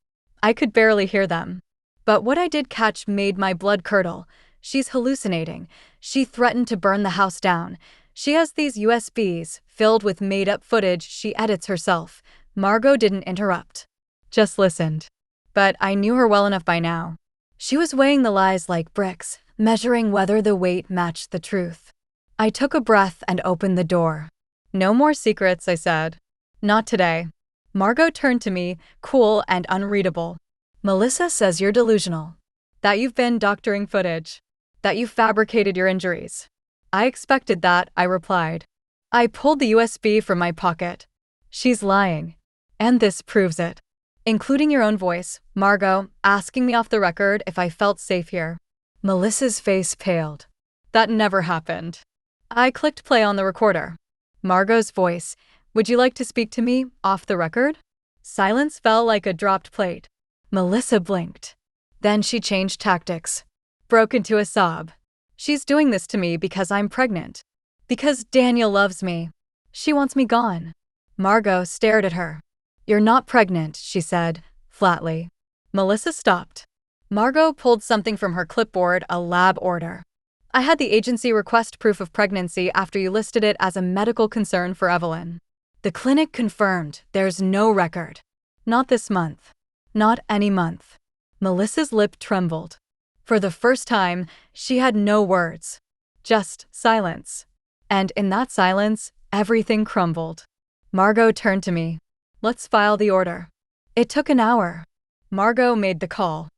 I could barely hear them. But what I did catch made my blood curdle. She's hallucinating. She threatened to burn the house down. She has these USBs filled with made-up footage she edits herself. Margot didn't interrupt. Just listened. But I knew her well enough by now. She was weighing the lies like bricks, measuring whether the weight matched the truth. I took a breath and opened the door. No more secrets, I said. Not today. Margot turned to me, cool and unreadable. Melissa says you're delusional. That you've been doctoring footage. That you fabricated your injuries. I expected that, I replied. I pulled the USB from my pocket. She's lying. And this proves it. Including your own voice, Margot, asking me off the record if I felt safe here. Melissa's face paled. That never happened. I clicked play on the recorder. Margot's voice. Would you like to speak to me, off the record? Silence fell like a dropped plate. Melissa blinked. Then she changed tactics. Broke into a sob. She's doing this to me because I'm pregnant. Because Daniel loves me. She wants me gone. Margot stared at her. You're not pregnant, she said, flatly. Melissa stopped. Margot pulled something from her clipboard, a lab order. I had the agency request proof of pregnancy after you listed it as a medical concern for Evelyn. The clinic confirmed there's no record. Not this month. Not any month. Melissa's lip trembled. For the first time, she had no words. Just silence. And in that silence, everything crumbled. Margot turned to me. Let's file the order. It took an hour. Margot made the call.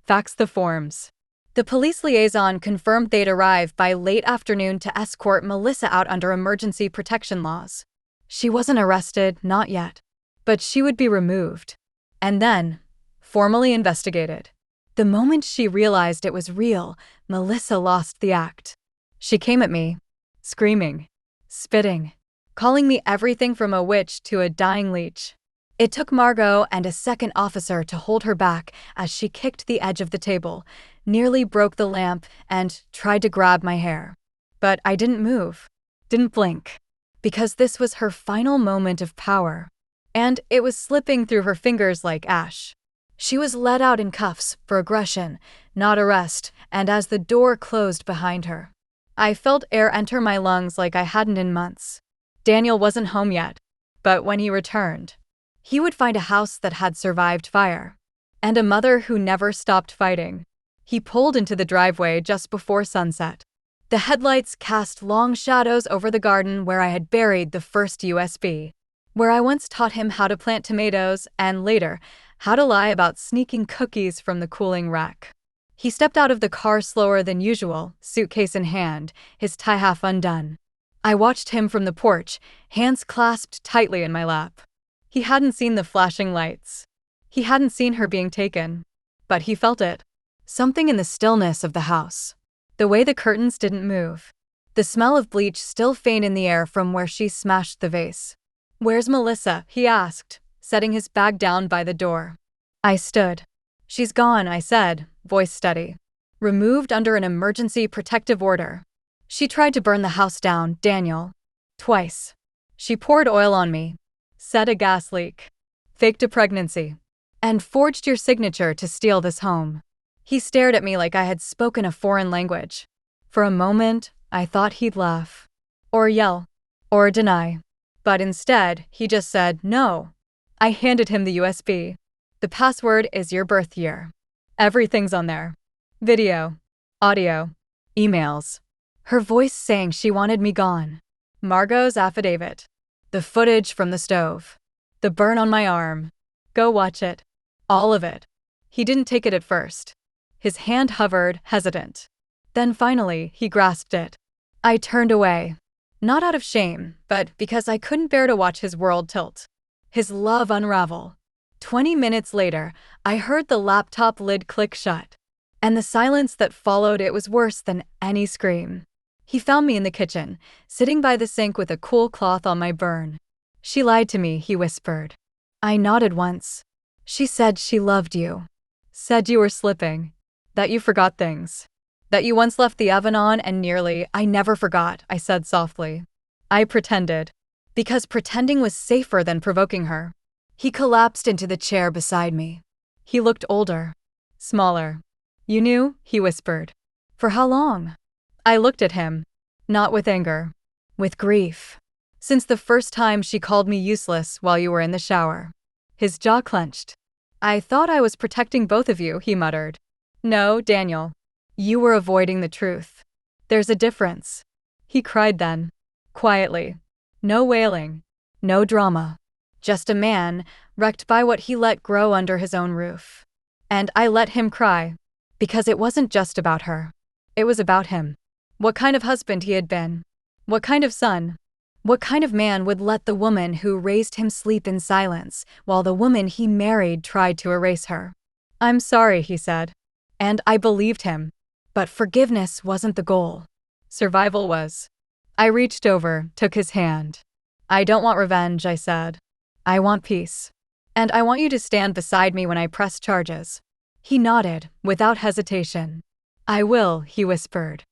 Faxed the forms. The police liaison confirmed they'd arrive by late afternoon to escort Melissa out under emergency protection laws. She wasn't arrested, not yet. But she would be removed. And then, formally investigated. The moment she realized it was real, Melissa lost the act. She came at me, screaming, spitting, calling me everything from a witch to a dying leech. It took Margot and a second officer to hold her back as she kicked the edge of the table, nearly broke the lamp, and tried to grab my hair. But I didn't move, didn't blink, because this was her final moment of power. And it was slipping through her fingers like ash. She was let out in cuffs for aggression, not arrest, and as the door closed behind her, I felt air enter my lungs like I hadn't in months. Daniel wasn't home yet, but when he returned, he would find a house that had survived fire, and a mother who never stopped fighting. He pulled into the driveway just before sunset. The headlights cast long shadows over the garden where I had buried the first USB, where I once taught him how to plant tomatoes and later, how to lie about sneaking cookies from the cooling rack. He stepped out of the car slower than usual, suitcase in hand, his tie half undone. I watched him from the porch, hands clasped tightly in my lap. He hadn't seen the flashing lights. He hadn't seen her being taken. But he felt it. Something in the stillness of the house. The way the curtains didn't move. The smell of bleach still faint in the air from where she smashed the vase. "Where's Melissa?" he asked, setting his bag down by the door. I stood. "She's gone," I said, voice steady. "Removed under an emergency protective order. She tried to burn the house down, Daniel. Twice. She poured oil on me. Said a gas leak. Faked a pregnancy. And forged your signature to steal this home." He stared at me like I had spoken a foreign language. For a moment, I thought he'd laugh. Or yell. Or deny. But instead, he just said, "No." I handed him the USB. "The password is your birth year. Everything's on there. Video. Audio. Emails." Her voice saying she wanted me gone. Margot's affidavit. The footage from the stove. The burn on my arm. Go watch it. All of it. He didn't take it at first. His hand hovered, hesitant. Then finally, he grasped it. I turned away. Not out of shame, but because I couldn't bear to watch his world tilt. His love unravel. 20 minutes later, I heard the laptop lid click shut. And the silence that followed it was worse than any scream. He found me in the kitchen, sitting by the sink with a cool cloth on my burn. "She lied to me," he whispered. I nodded once. "She said she loved you. Said you were slipping. That you forgot things. That you once left the oven on and nearly—" "I never forgot," I said softly. I pretended. Because pretending was safer than provoking her. He collapsed into the chair beside me. He looked older. Smaller. "You knew?" he whispered. "For how long?" I looked at him. Not with anger. With grief. "Since the first time she called me useless while you were in the shower." His jaw clenched. "I thought I was protecting both of you," he muttered. "No, Daniel. You were avoiding the truth. There's a difference." He cried then. Quietly. No wailing. No drama. Just a man, wrecked by what he let grow under his own roof. And I let him cry. Because it wasn't just about her. It was about him. What kind of husband he had been. What kind of son. What kind of man would let the woman who raised him sleep in silence, while the woman he married tried to erase her? "I'm sorry," he said. And I believed him. But forgiveness wasn't the goal. Survival was. I reached over, took his hand. "I don't want revenge," I said. "I want peace. And I want you to stand beside me when I press charges." He nodded, without hesitation. "I will," he whispered.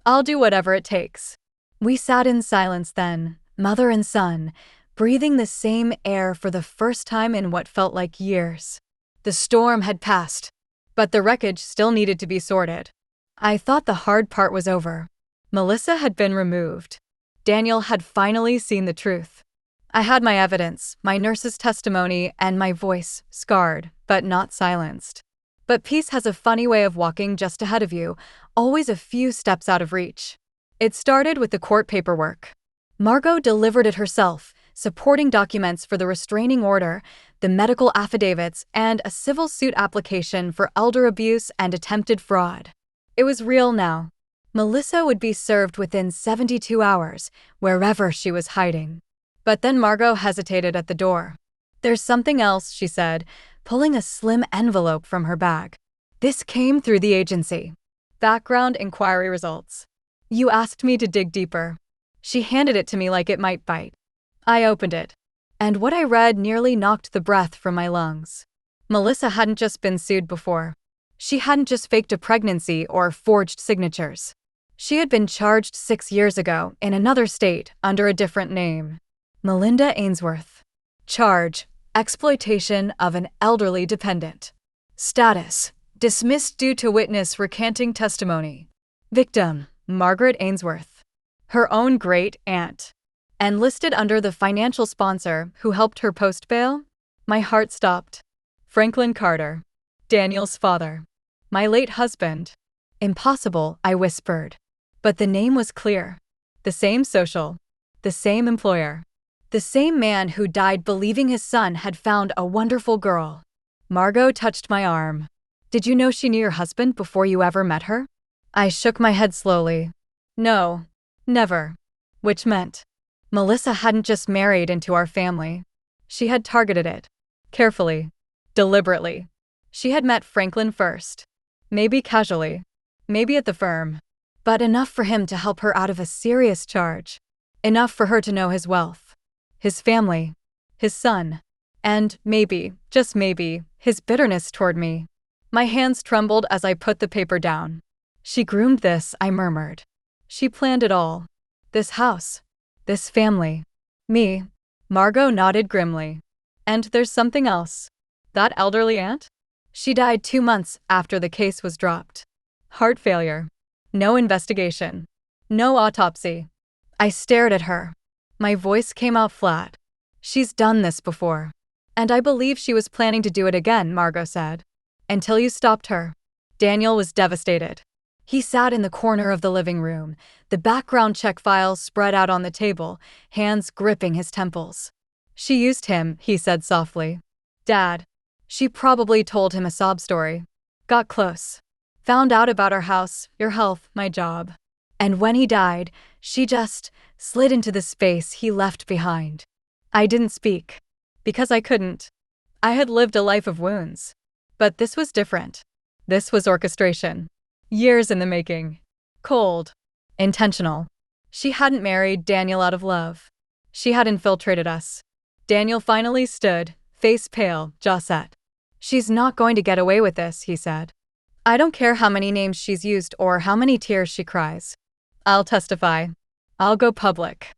"I'll do whatever it takes." We sat in silence then, mother and son, breathing the same air for the first time in what felt like years. The storm had passed, but the wreckage still needed to be sorted. I thought the hard part was over. Melissa had been removed. Daniel had finally seen the truth. I had my evidence, my nurse's testimony, and my voice, scarred, but not silenced. But peace has a funny way of walking just ahead of you, always a few steps out of reach. It started with the court paperwork. Margot delivered it herself, supporting documents for the restraining order, the medical affidavits, and a civil suit application for elder abuse and attempted fraud. It was real now. Melissa would be served within 72 hours, wherever she was hiding. But then Margot hesitated at the door. "There's something else," she said, pulling a slim envelope from her bag. "This came through the agency. Background inquiry results. You asked me to dig deeper." She handed it to me like it might bite. I opened it. And what I read nearly knocked the breath from my lungs. Melissa hadn't just been sued before. She hadn't just faked a pregnancy or forged signatures. She had been charged 6 years ago in another state under a different name. Melinda Ainsworth. Charge: exploitation of an elderly dependent. Status: dismissed due to witness recanting testimony. Victim: Margaret Ainsworth. Her own great-aunt. And listed under the financial sponsor who helped her post bail? My heart stopped. Franklin Carter. Daniel's father. My late husband. Impossible, I whispered. But the name was clear. The same social. The same employer. The same man who died believing his son had found a wonderful girl. Margot touched my arm. Did you know she knew your husband before you ever met her? I shook my head slowly. No. Never. Which meant Melissa hadn't just married into our family. She had targeted it. Carefully. Deliberately. She had met Franklin first. Maybe casually. Maybe at the firm. But enough for him to help her out of a serious charge. Enough for her to know his wealth. His family. His son. And maybe, just maybe, his bitterness toward me. My hands trembled as I put the paper down. She groomed this, I murmured. She planned it all. This house. This family. Me. Margot nodded grimly. And there's something else. That elderly aunt? She died 2 months after the case was dropped. Heart failure. No investigation. No autopsy. I stared at her. My voice came out flat. She's done this before. And I believe she was planning to do it again, Margot said. Until you stopped her. Daniel was devastated. He sat in the corner of the living room, the background check files spread out on the table, hands gripping his temples. She used him, he said softly. Dad. She probably told him a sob story. Got close. Found out about our house, your health, my job. And when he died, she just slid into the space he left behind. I didn't speak. Because I couldn't. I had lived a life of wounds. But this was different. This was orchestration. Years in the making. Cold. Intentional. She hadn't married Daniel out of love. She had infiltrated us. Daniel finally stood, face pale, jaw set. She's not going to get away with this, he said. I don't care how many names she's used or how many tears she cries. I'll testify. I'll go public.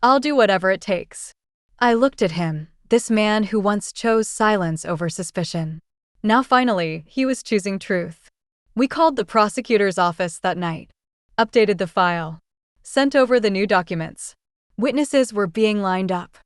I'll do whatever it takes. I looked at him, this man who once chose silence over suspicion. Now finally, he was choosing truth. We called the prosecutor's office that night. Updated the file. Sent over the new documents. Witnesses were being lined up.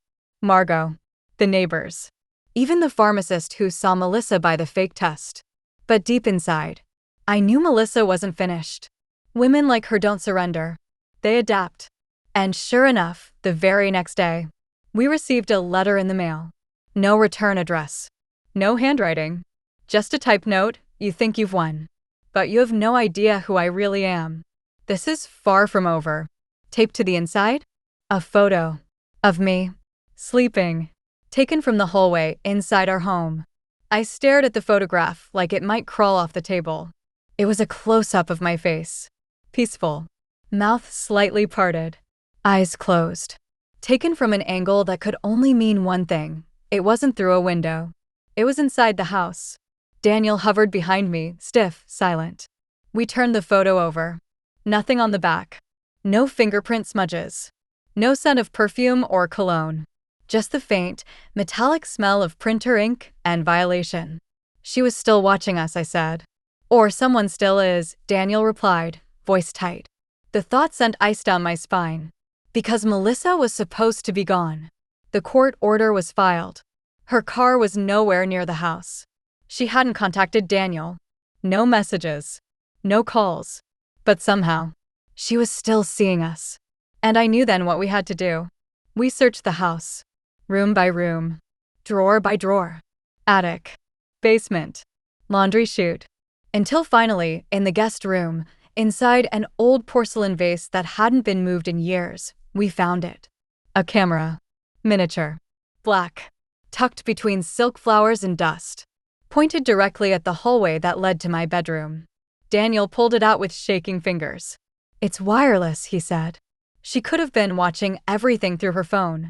Margot. The neighbors. Even the pharmacist who saw Melissa buy the fake test. But deep inside, I knew Melissa wasn't finished. Women like her don't surrender. They adapt. And sure enough, the very next day, we received a letter in the mail. No return address. No handwriting. Just a typed note, you think you've won. But you have no idea who I really am. This is far from over. Taped to the inside? A photo. Of me. Sleeping. Taken from the hallway inside our home. I stared at the photograph like it might crawl off the table. It was a close-up of my face. Peaceful. Mouth slightly parted. Eyes closed. Taken from an angle that could only mean one thing. It wasn't through a window. It was inside the house. Daniel hovered behind me, stiff, silent. We turned the photo over. Nothing on the back. No fingerprint smudges. No scent of perfume or cologne. Just the faint, metallic smell of printer ink and violation. She was still watching us, I said. Or someone still is, Daniel replied, voice tight. The thought sent ice down my spine. Because Melissa was supposed to be gone. The court order was filed. Her car was nowhere near the house. She hadn't contacted Daniel. No messages. No calls. But somehow, she was still seeing us. And I knew then what we had to do. We searched the house. Room by room. Drawer by drawer. Attic. Basement. Laundry chute. Until finally, in the guest room, inside an old porcelain vase that hadn't been moved in years, we found it. A camera. Miniature. Black. Tucked between silk flowers and dust. Pointed directly at the hallway that led to my bedroom. Daniel pulled it out with shaking fingers. It's wireless, he said. She could have been watching everything through her phone.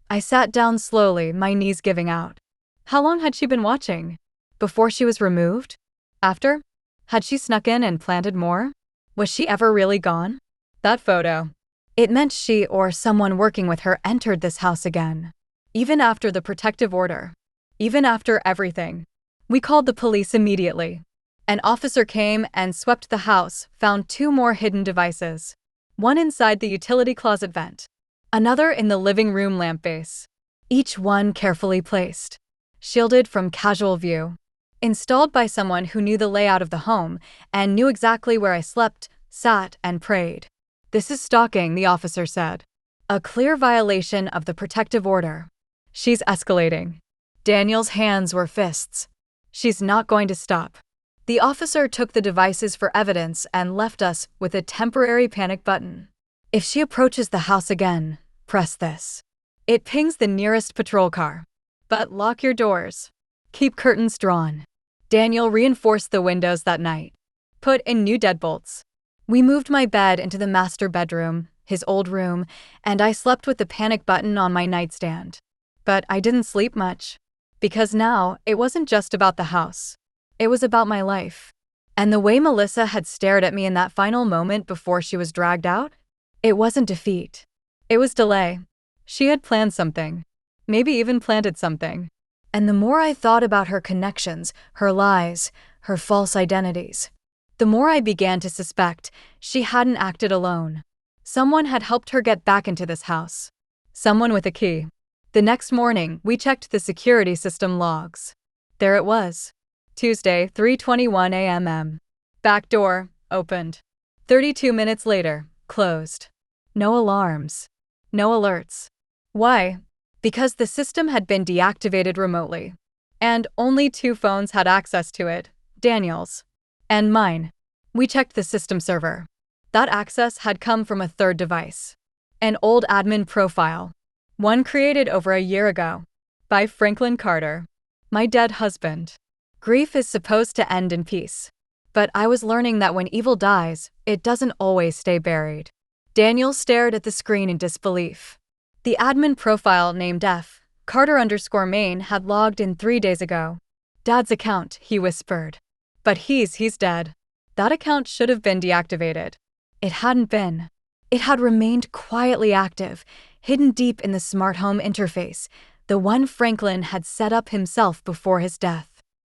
I sat down slowly, my knees giving out. How long had she been watching? Before she was removed? After? Had she snuck in and planted more? Was she ever really gone? That photo. It meant she or someone working with her entered this house again. Even after the protective order. Even after everything. We called the police immediately. An officer came and swept the house, found 2 more hidden devices. One inside the utility closet vent. Another in the living room lamp base. Each one carefully placed. Shielded from casual view. installed by someone who knew the layout of the home and knew exactly where I slept, sat, and prayed. This is stalking, the officer said. A clear violation of the protective order. She's escalating. Daniel's hands were fists. She's not going to stop. The officer took the devices for evidence and left us with a temporary panic button. If she approaches the house again, press this. It pings the nearest patrol car. But lock your doors. Keep curtains drawn. Daniel reinforced the windows that night. Put in new deadbolts. We moved my bed into the master bedroom, his old room, and I slept with the panic button on my nightstand. But I didn't sleep much. Because now, it wasn't just about the house. It was about my life. And the way Melissa had stared at me in that final moment before she was dragged out? It wasn't defeat. It was delay. She had planned something. Maybe even planted something. And the more I thought about her connections, her lies, her false identities, the more I began to suspect she hadn't acted alone. Someone had helped her get back into this house. Someone with a key. The next morning, we checked the security system logs. There it was. Tuesday, 3:21 a.m. Back door, opened. 32 minutes later, closed. No alarms. No alerts. Why? Because the system had been deactivated remotely. And only 2 phones had access to it, Daniel's and mine. We checked the system server. That access had come from a third device. An old admin profile. One created over a year ago. By Franklin Carter. My dead husband. Grief is supposed to end in peace. But I was learning that when evil dies, it doesn't always stay buried. Daniel stared at the screen in disbelief. The admin profile named F. Carter_Maine had logged in 3 days ago. Dad's account, he whispered. But he's dead. That account should have been deactivated. It hadn't been. It had remained quietly active, hidden deep in the smart home interface, the one Franklin had set up himself before his death.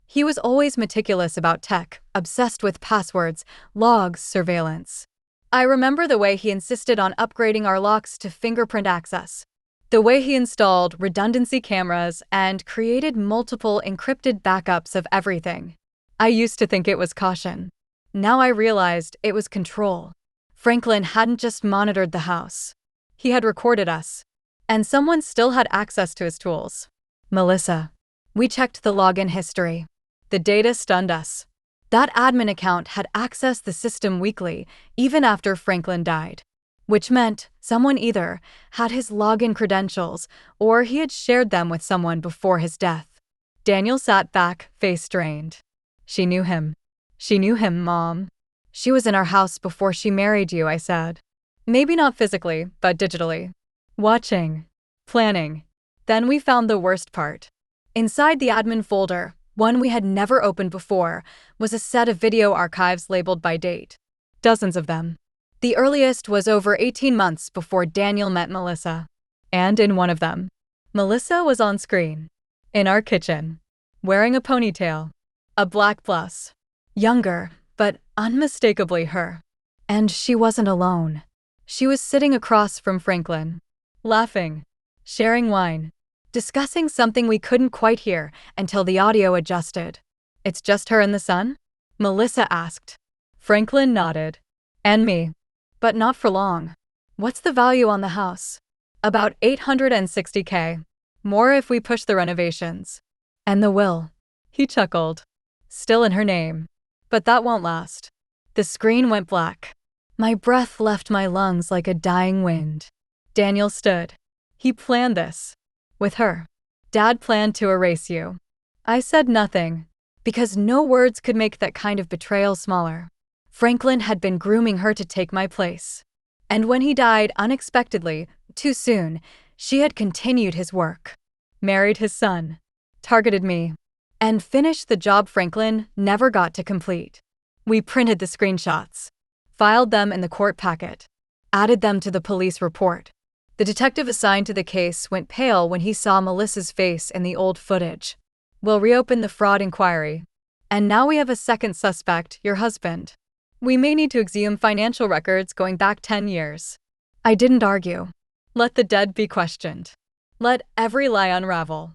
He was always meticulous about tech, obsessed with passwords, logs, surveillance. I remember the way he insisted on upgrading our locks to fingerprint access. The way he installed redundancy cameras and created multiple encrypted backups of everything. I used to think it was caution. Now I realized it was control. Franklin hadn't just monitored the house. He had recorded us. And someone still had access to his tools. Melissa. We checked the login history. The data stunned us. That admin account had accessed the system weekly, even after Franklin died. Which meant someone either had his login credentials or he had shared them with someone before his death. Daniel sat back, face strained. She knew him. She knew him, Mom. She was in our house before she married you, I said. Maybe not physically, but digitally. Watching. Planning. Then we found the worst part. Inside the admin folder, one we had never opened before, was a set of video archives labeled by date. Dozens of them. The earliest was over 18 months before Daniel met Melissa. And in one of them, Melissa was on screen. In our kitchen. Wearing a ponytail. A black blouse. Younger, but unmistakably her. And she wasn't alone. She was sitting across from Franklin. Laughing. Sharing wine. Discussing something we couldn't quite hear until the audio adjusted. It's just her and the son? Melissa asked. Franklin nodded. And me. But not for long. What's the value on the house? About $860K. More if we push the renovations. And the will. He chuckled. Still in her name. But that won't last. The screen went black. My breath left my lungs like a dying wind. Daniel stood. He planned this. With her. Dad planned to erase you. I said nothing. Because no words could make that kind of betrayal smaller. Franklin had been grooming her to take my place. And when he died unexpectedly, too soon, she had continued his work. Married his son. Targeted me. And finished the job Franklin never got to complete. We printed the screenshots. Filed them in the court packet. Added them to the police report. The detective assigned to the case went pale when he saw Melissa's face in the old footage. We'll reopen the fraud inquiry. And now we have a second suspect, your husband. We may need to exhume financial records going back 10 years. I didn't argue. Let the dead be questioned. Let every lie unravel.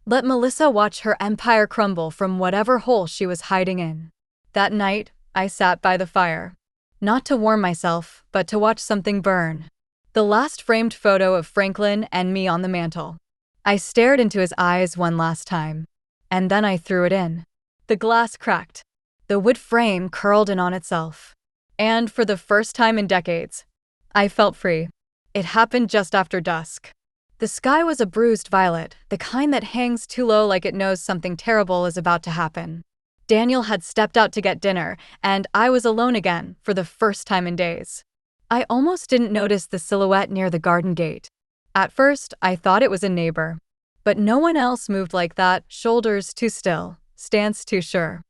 Let Melissa watch her empire crumble from whatever hole she was hiding in. That night, I sat by the fire. Not to warm myself, but to watch something burn. The last framed photo of Franklin and me on the mantel. I stared into his eyes one last time. And then I threw it in. The glass cracked. The wood frame curled in on itself. And for the first time in decades, I felt free. It happened just after dusk. The sky was a bruised violet, the kind that hangs too low like it knows something terrible is about to happen. Daniel had stepped out to get dinner, and I was alone again for the first time in days. I almost didn't notice the silhouette near the garden gate. At first, I thought it was a neighbor. But no one else moved like that, shoulders too still, stance too sure.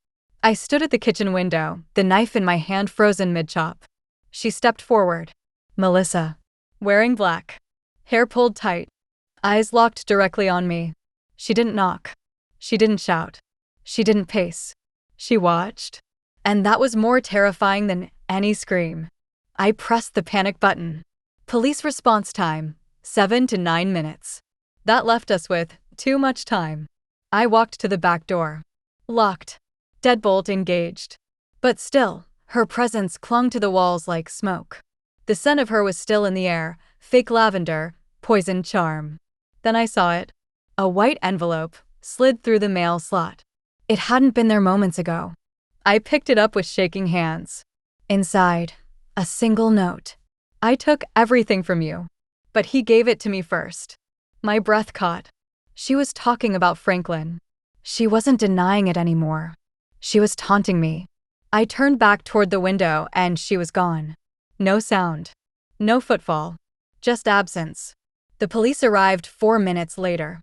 I stood at the kitchen window, the knife in my hand frozen mid-chop. She stepped forward. Melissa. Wearing black. Hair pulled tight. Eyes locked directly on me. She didn't knock. She didn't shout. She didn't pace. She watched. And that was more terrifying than any scream. I pressed the panic button. Police response time, 7 to 9 minutes. That left us with too much time. I walked to the back door. Locked. Deadbolt engaged. But still, her presence clung to the walls like smoke. The scent of her was still in the air, fake lavender, poison charm. Then I saw it. A white envelope slid through the mail slot. It hadn't been there moments ago. I picked it up with shaking hands. Inside, a single note. I took everything from you. But he gave it to me first. My breath caught. She was talking about Franklin. She wasn't denying it anymore. She was taunting me. I turned back toward the window and she was gone. No sound. No footfall. Just absence. The police arrived 4 minutes later.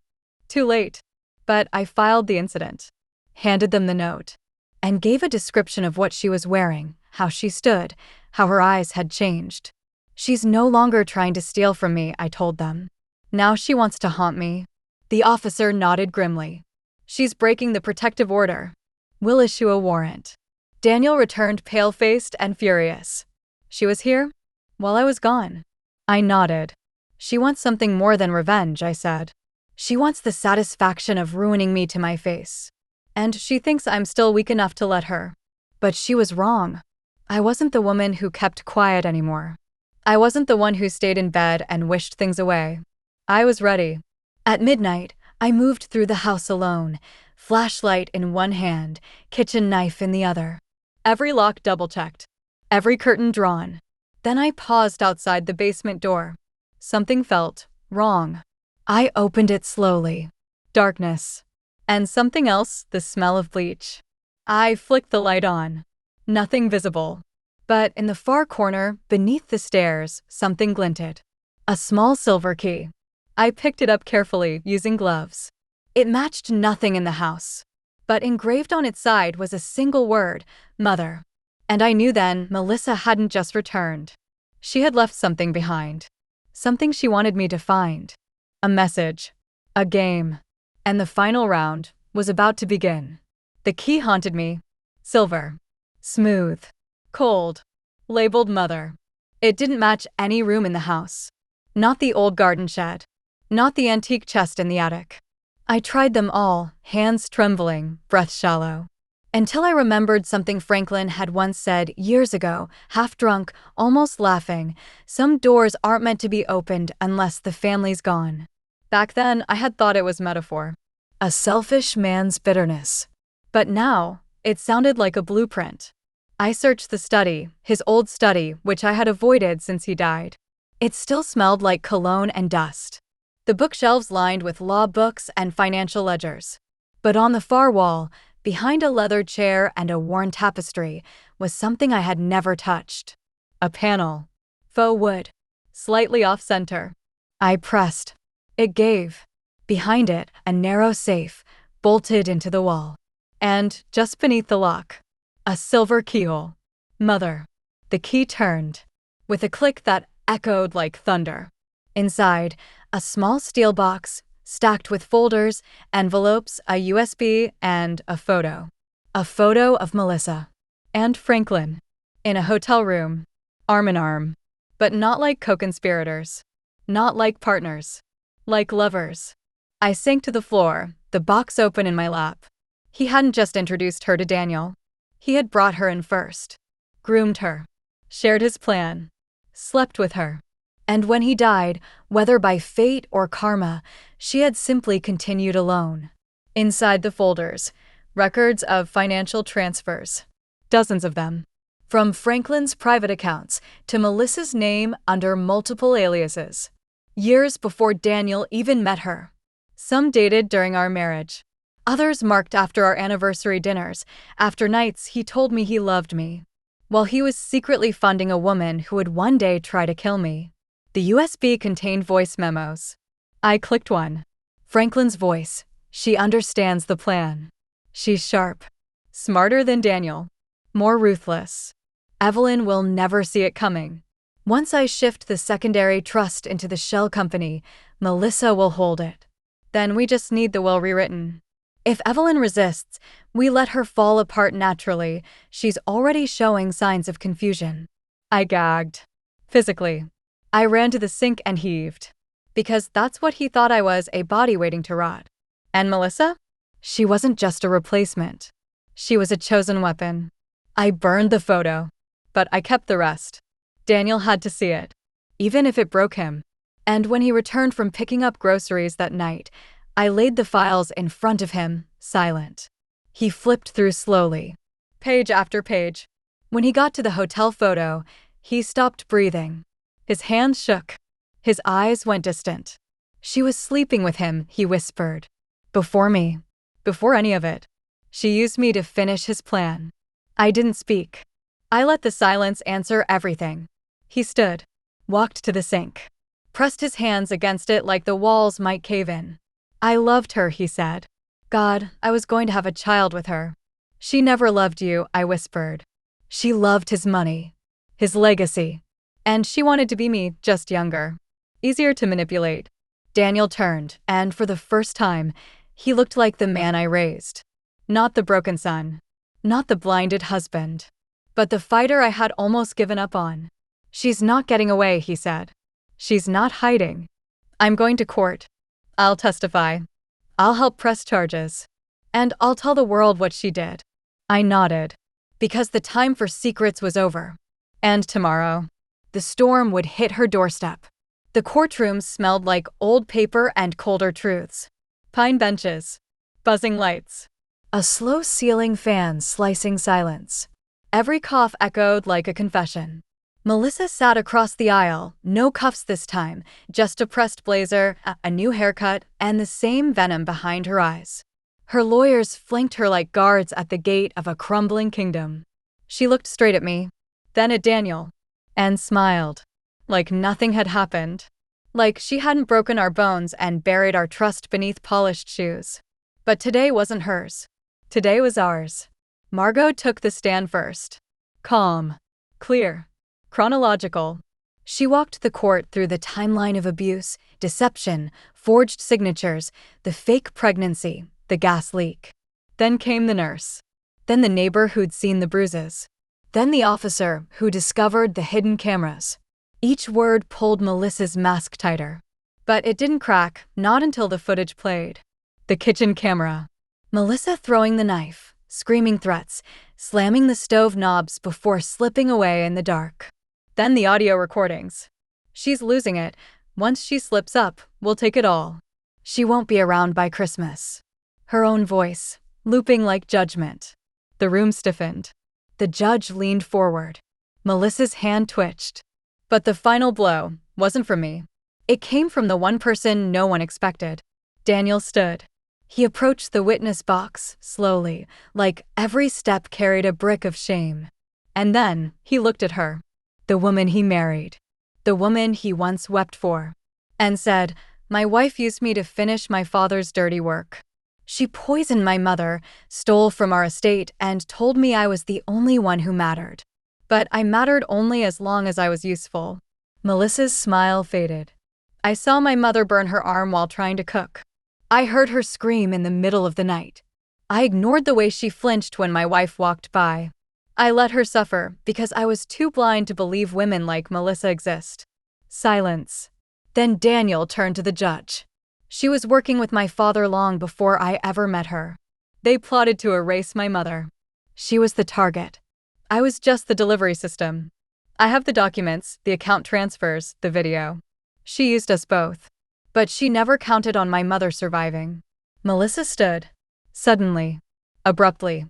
Too late. But I filed the incident. Handed them the note. And gave a description of what she was wearing, how she stood, how her eyes had changed. She's no longer trying to steal from me, I told them. Now she wants to haunt me. The officer nodded grimly. She's breaking the protective order. We'll issue a warrant. Daniel returned pale-faced and furious. She was here? While I was gone. I nodded. She wants something more than revenge, I said. She wants the satisfaction of ruining me to my face. And she thinks I'm still weak enough to let her. But she was wrong. I wasn't the woman who kept quiet anymore. I wasn't the one who stayed in bed and wished things away. I was ready. At midnight, I moved through the house alone, flashlight in one hand, kitchen knife in the other. Every lock double-checked. Every curtain drawn. Then I paused outside the basement door. Something felt wrong. I opened it slowly. Darkness. And something else, the smell of bleach. I flicked the light on. Nothing visible. But in the far corner, beneath the stairs, something glinted. A small silver key. I picked it up carefully, using gloves. It matched nothing in the house. But engraved on its side was a single word, Mother. And I knew then Melissa hadn't just returned. She had left something behind. Something she wanted me to find. A message. A game. And the final round was about to begin. The key haunted me. Silver. Smooth. Cold. Labeled Mother. It didn't match any room in the house. Not the old garden shed. Not the antique chest in the attic. I tried them all, hands trembling, breath shallow. Until I remembered something Franklin had once said years ago, half drunk, almost laughing. Some doors aren't meant to be opened unless the family's gone. Back then, I had thought it was metaphor. A selfish man's bitterness. But now, it sounded like a blueprint. I searched the study, his old study, which I had avoided since he died. It still smelled like cologne and dust. The bookshelves lined with law books and financial ledgers. But on the far wall, behind a leather chair and a worn tapestry, was something I had never touched. A panel. Faux wood. Slightly off-center. I pressed. It gave. Behind it, a narrow safe, bolted into the wall. And, just beneath the lock, a silver keyhole. Mother. The key turned. With a click that echoed like thunder. Inside, a small steel box, stacked with folders, envelopes, a USB, and a photo. A photo of Melissa. And Franklin. In a hotel room. Arm in arm. But not like co-conspirators. Not like partners. Like lovers. I sank to the floor, the box open in my lap. He hadn't just introduced her to Daniel. He had brought her in first, groomed her, shared his plan, slept with her. And when he died, whether by fate or karma, she had simply continued alone. Inside the folders, records of financial transfers. Dozens of them. From Franklin's private accounts to Melissa's name under multiple aliases. Years before Daniel even met her. Some dated during our marriage. Others marked after our anniversary dinners, after nights he told me he loved me, while he was secretly funding a woman who would one day try to kill me. The USB contained voice memos. I clicked one. Franklin's voice. She understands the plan. She's sharp. Smarter than Daniel. More ruthless. Evelyn will never see it coming. Once I shift the secondary trust into the shell company, Melissa will hold it. Then we just need the will rewritten. If Evelyn resists, we let her fall apart naturally. She's already showing signs of confusion. I gagged. Physically. I ran to the sink and heaved. Because that's what he thought I was, a body waiting to rot. And Melissa? She wasn't just a replacement. She was a chosen weapon. I burned the photo. But I kept the rest. Daniel had to see it. Even if it broke him. And when he returned from picking up groceries that night, I laid the files in front of him, silent. He flipped through slowly. Page after page. When he got to the hotel photo, he stopped breathing. His hands shook. His eyes went distant. She was sleeping with him, he whispered. Before me. Before any of it. She used me to finish his plan. I didn't speak. I let the silence answer everything. He stood. Walked to the sink. Pressed his hands against it like the walls might cave in. I loved her, he said. God, I was going to have a child with her. She never loved you, I whispered. She loved his money. His legacy. And she wanted to be me, just younger. Easier to manipulate. Daniel turned, and for the first time, he looked like the man I raised. Not the broken son. Not the blinded husband. But the fighter I had almost given up on. She's not getting away, he said. She's not hiding. I'm going to court. I'll testify. I'll help press charges. And I'll tell the world what she did. I nodded. Because the time for secrets was over. And tomorrow, the storm would hit her doorstep. The courtroom smelled like old paper and colder truths. Pine benches. Buzzing lights. A slow ceiling fan slicing silence. Every cough echoed like a confession. Melissa sat across the aisle, no cuffs this time, just a pressed blazer, a new haircut, and the same venom behind her eyes. Her lawyers flanked her like guards at the gate of a crumbling kingdom. She looked straight at me, then at Daniel, and smiled, like nothing had happened. Like she hadn't broken our bones and buried our trust beneath polished shoes. But today wasn't hers. Today was ours. Margot took the stand first. Calm. Clear. Chronological. She walked the court through the timeline of abuse, deception, forged signatures, the fake pregnancy, the gas leak. Then came the nurse. Then the neighbor who'd seen the bruises. Then the officer who discovered the hidden cameras. Each word pulled Melissa's mask tighter. But it didn't crack, not until the footage played. The kitchen camera. Melissa throwing the knife, screaming threats, slamming the stove knobs before slipping away in the dark. Then the audio recordings. She's losing it. Once she slips up, we'll take it all. She won't be around by Christmas. Her own voice, looping like judgment. The room stiffened. The judge leaned forward. Melissa's hand twitched. But the final blow wasn't from me. It came from the one person no one expected. Daniel stood. He approached the witness box, slowly, like every step carried a brick of shame. And then, he looked at her. The woman he married. The woman he once wept for. And said, "My wife used me to finish my father's dirty work. She poisoned my mother, stole from our estate, and told me I was the only one who mattered. But I mattered only as long as I was useful." Melissa's smile faded. I saw my mother burn her arm while trying to cook. I heard her scream in the middle of the night. I ignored the way she flinched when my wife walked by. I let her suffer because I was too blind to believe women like Melissa exist. Silence. Then Daniel turned to the judge. She was working with my father long before I ever met her. They plotted to erase my mother. She was the target. I was just the delivery system. I have the documents, the account transfers, the video. She used us both. But she never counted on my mother surviving. Melissa stood. Suddenly. Abruptly.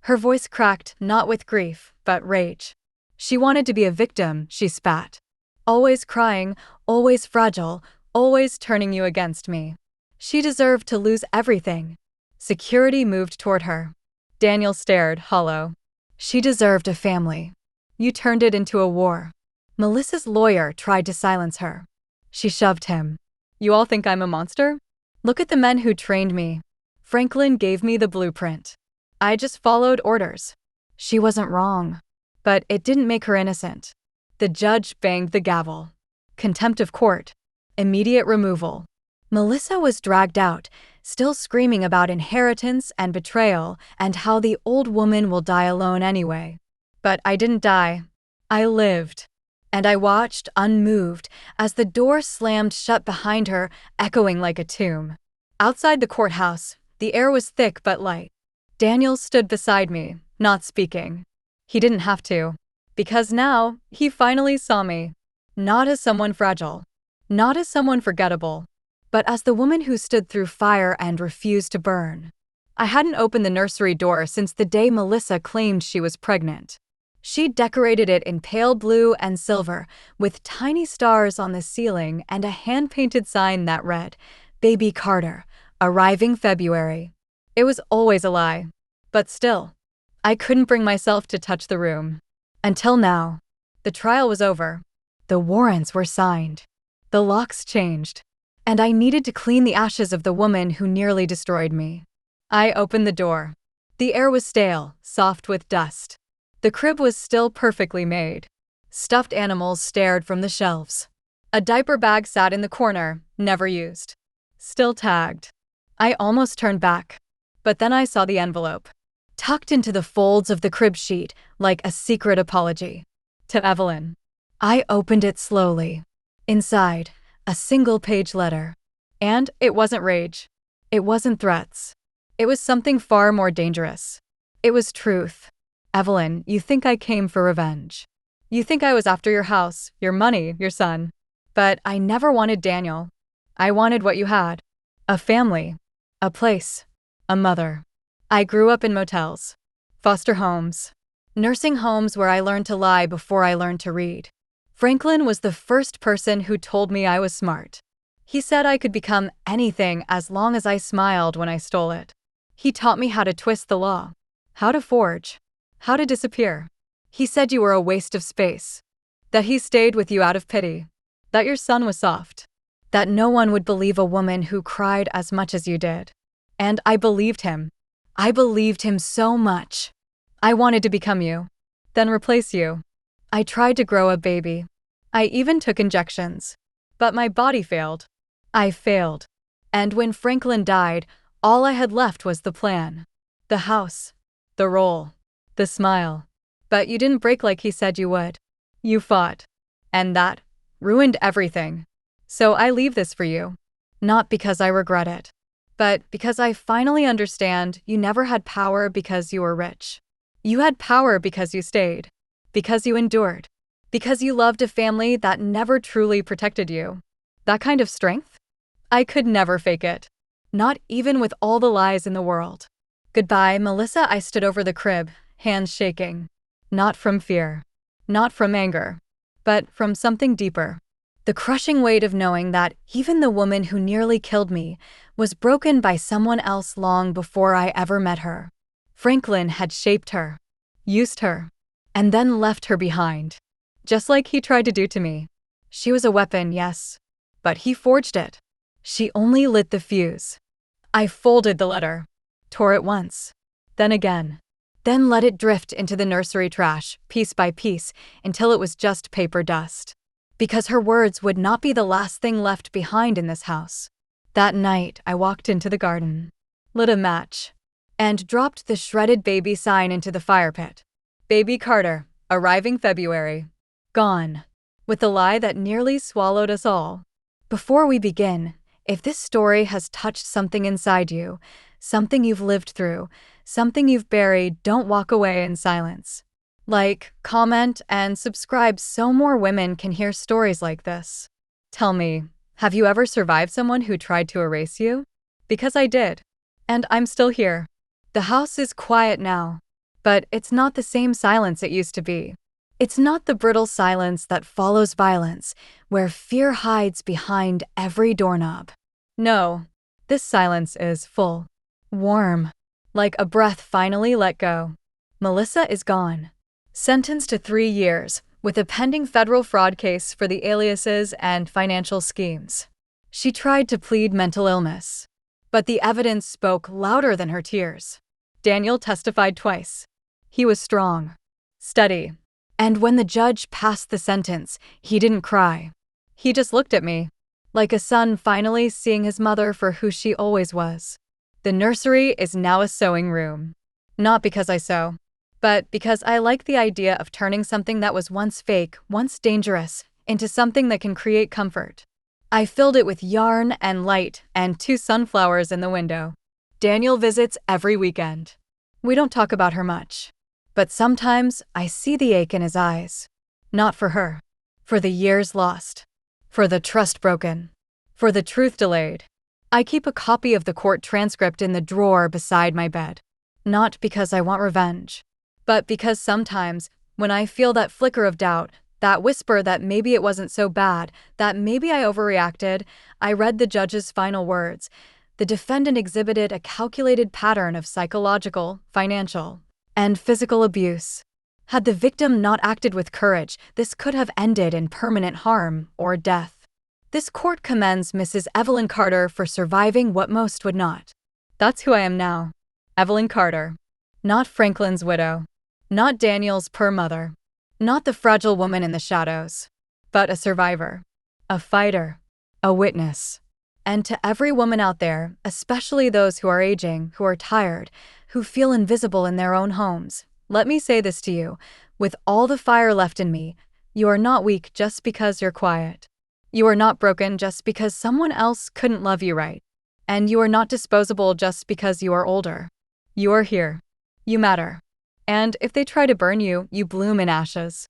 Her voice cracked, not with grief, but rage. She wanted to be a victim, she spat. Always crying, always fragile, always turning you against me. She deserved to lose everything. Security moved toward her. Daniel stared, hollow. She deserved a family. You turned it into a war. Melissa's lawyer tried to silence her. She shoved him. You all think I'm a monster? Look at the men who trained me. Franklin gave me the blueprint. I just followed orders. She wasn't wrong. But it didn't make her innocent. The judge banged the gavel. Contempt of court. Immediate removal. Melissa was dragged out, still screaming about inheritance and betrayal and how the old woman will die alone anyway. But I didn't die. I lived. And I watched, unmoved, as the door slammed shut behind her, echoing like a tomb. Outside the courthouse, the air was thick but light. Daniel stood beside me, not speaking. He didn't have to. Because now, he finally saw me. Not as someone fragile. Not as someone forgettable. But as the woman who stood through fire and refused to burn. I hadn't opened the nursery door since the day Melissa claimed she was pregnant. She'd decorated it in pale blue and silver, with tiny stars on the ceiling and a hand-painted sign that read, Baby Carter, arriving February. It was always a lie. But still, I couldn't bring myself to touch the room. Until now. The trial was over. The warrants were signed. The locks changed. And I needed to clean the ashes of the woman who nearly destroyed me. I opened the door. The air was stale, soft with dust. The crib was still perfectly made. Stuffed animals stared from the shelves. A diaper bag sat in the corner, never used. Still tagged. I almost turned back. But then I saw the envelope. Tucked into the folds of the crib sheet, like a secret apology. To Evelyn. I opened it slowly. Inside, a single-page letter. And it wasn't rage. It wasn't threats. It was something far more dangerous. It was truth. Evelyn, you think I came for revenge. You think I was after your house, your money, your son. But I never wanted Daniel. I wanted what you had. A family. A place. A mother. I grew up in motels. Foster homes. Nursing homes where I learned to lie before I learned to read. Franklin was the first person who told me I was smart. He said I could become anything as long as I smiled when I stole it. He taught me how to twist the law. How to forge. How to disappear. He said you were a waste of space. That he stayed with you out of pity. That your son was soft. That no one would believe a woman who cried as much as you did. And I believed him. I believed him so much. I wanted to become you. Then replace you. I tried to grow a baby. I even took injections. But my body failed. I failed. And when Franklin died, all I had left was the plan. The house. The role. The smile. But you didn't break like he said you would. You fought. And that ruined everything. So I leave this for you. Not because I regret it. But because I finally understand you never had power because you were rich. You had power because you stayed. Because you endured. Because you loved a family that never truly protected you. That kind of strength? I could never fake it. Not even with all the lies in the world. Goodbye, Melissa. I stood over the crib, hands shaking. Not from fear. Not from anger. But from something deeper. The crushing weight of knowing that even the woman who nearly killed me was broken by someone else long before I ever met her. Franklin had shaped her. Used her. And then left her behind. Just like he tried to do to me. She was a weapon, yes. But he forged it. She only lit the fuse. I folded the letter. Tore it once. Then again. Then let it drift into the nursery trash, piece by piece, until it was just paper dust. Because her words would not be the last thing left behind in this house. That night, I walked into the garden. Lit a match. And dropped the shredded baby sign into the fire pit. Baby Carter, arriving February. Gone. With the lie that nearly swallowed us all. Before we begin, If this story has touched something inside you, something you've lived through, something you've buried, don't walk away in silence. Like, comment, and subscribe so more women can hear stories like this. Tell me, have you ever survived someone who tried to erase you? Because I did. And I'm still here. The house is quiet now, but it's not the same silence it used to be. It's not the brittle silence that follows violence, where fear hides behind every doorknob. No, this silence is full, warm, like a breath finally let go. Melissa is gone. Sentenced to 3 years, with a pending federal fraud case for the aliases and financial schemes. She tried to plead mental illness, but the evidence spoke louder than her tears. Daniel testified twice. He was strong, steady, and when the judge passed the sentence, he didn't cry. He just looked at me, like a son finally seeing his mother for who she always was. The nursery is now a sewing room. Not because I sew, but because I like the idea of turning something that was once fake, once dangerous, into something that can create comfort. I filled it with yarn and light and 2 sunflowers in the window. Daniel visits every weekend. We don't talk about her much, but sometimes I see the ache in his eyes. Not for her, for the years lost, for the trust broken, for the truth delayed. I keep a copy of the court transcript in the drawer beside my bed. Not because I want revenge, but because sometimes, when I feel that flicker of doubt, that whisper that maybe it wasn't so bad, that maybe I overreacted, I read the judge's final words. The defendant exhibited a calculated pattern of psychological, financial, and physical abuse. Had the victim not acted with courage, this could have ended in permanent harm or death. This court commends Mrs. Evelyn Carter for surviving what most would not. That's who I am now. Evelyn Carter. Not Franklin's widow. Not Daniel's poor mother. Not the fragile woman in the shadows. But a survivor. A fighter. A witness. And to every woman out there, especially those who are aging, who are tired, who feel invisible in their own homes, let me say this to you. With all the fire left in me, you are not weak just because you're quiet. You are not broken just because someone else couldn't love you right. And you are not disposable just because you are older. You are here. You matter. And if they try to burn you, you bloom in ashes.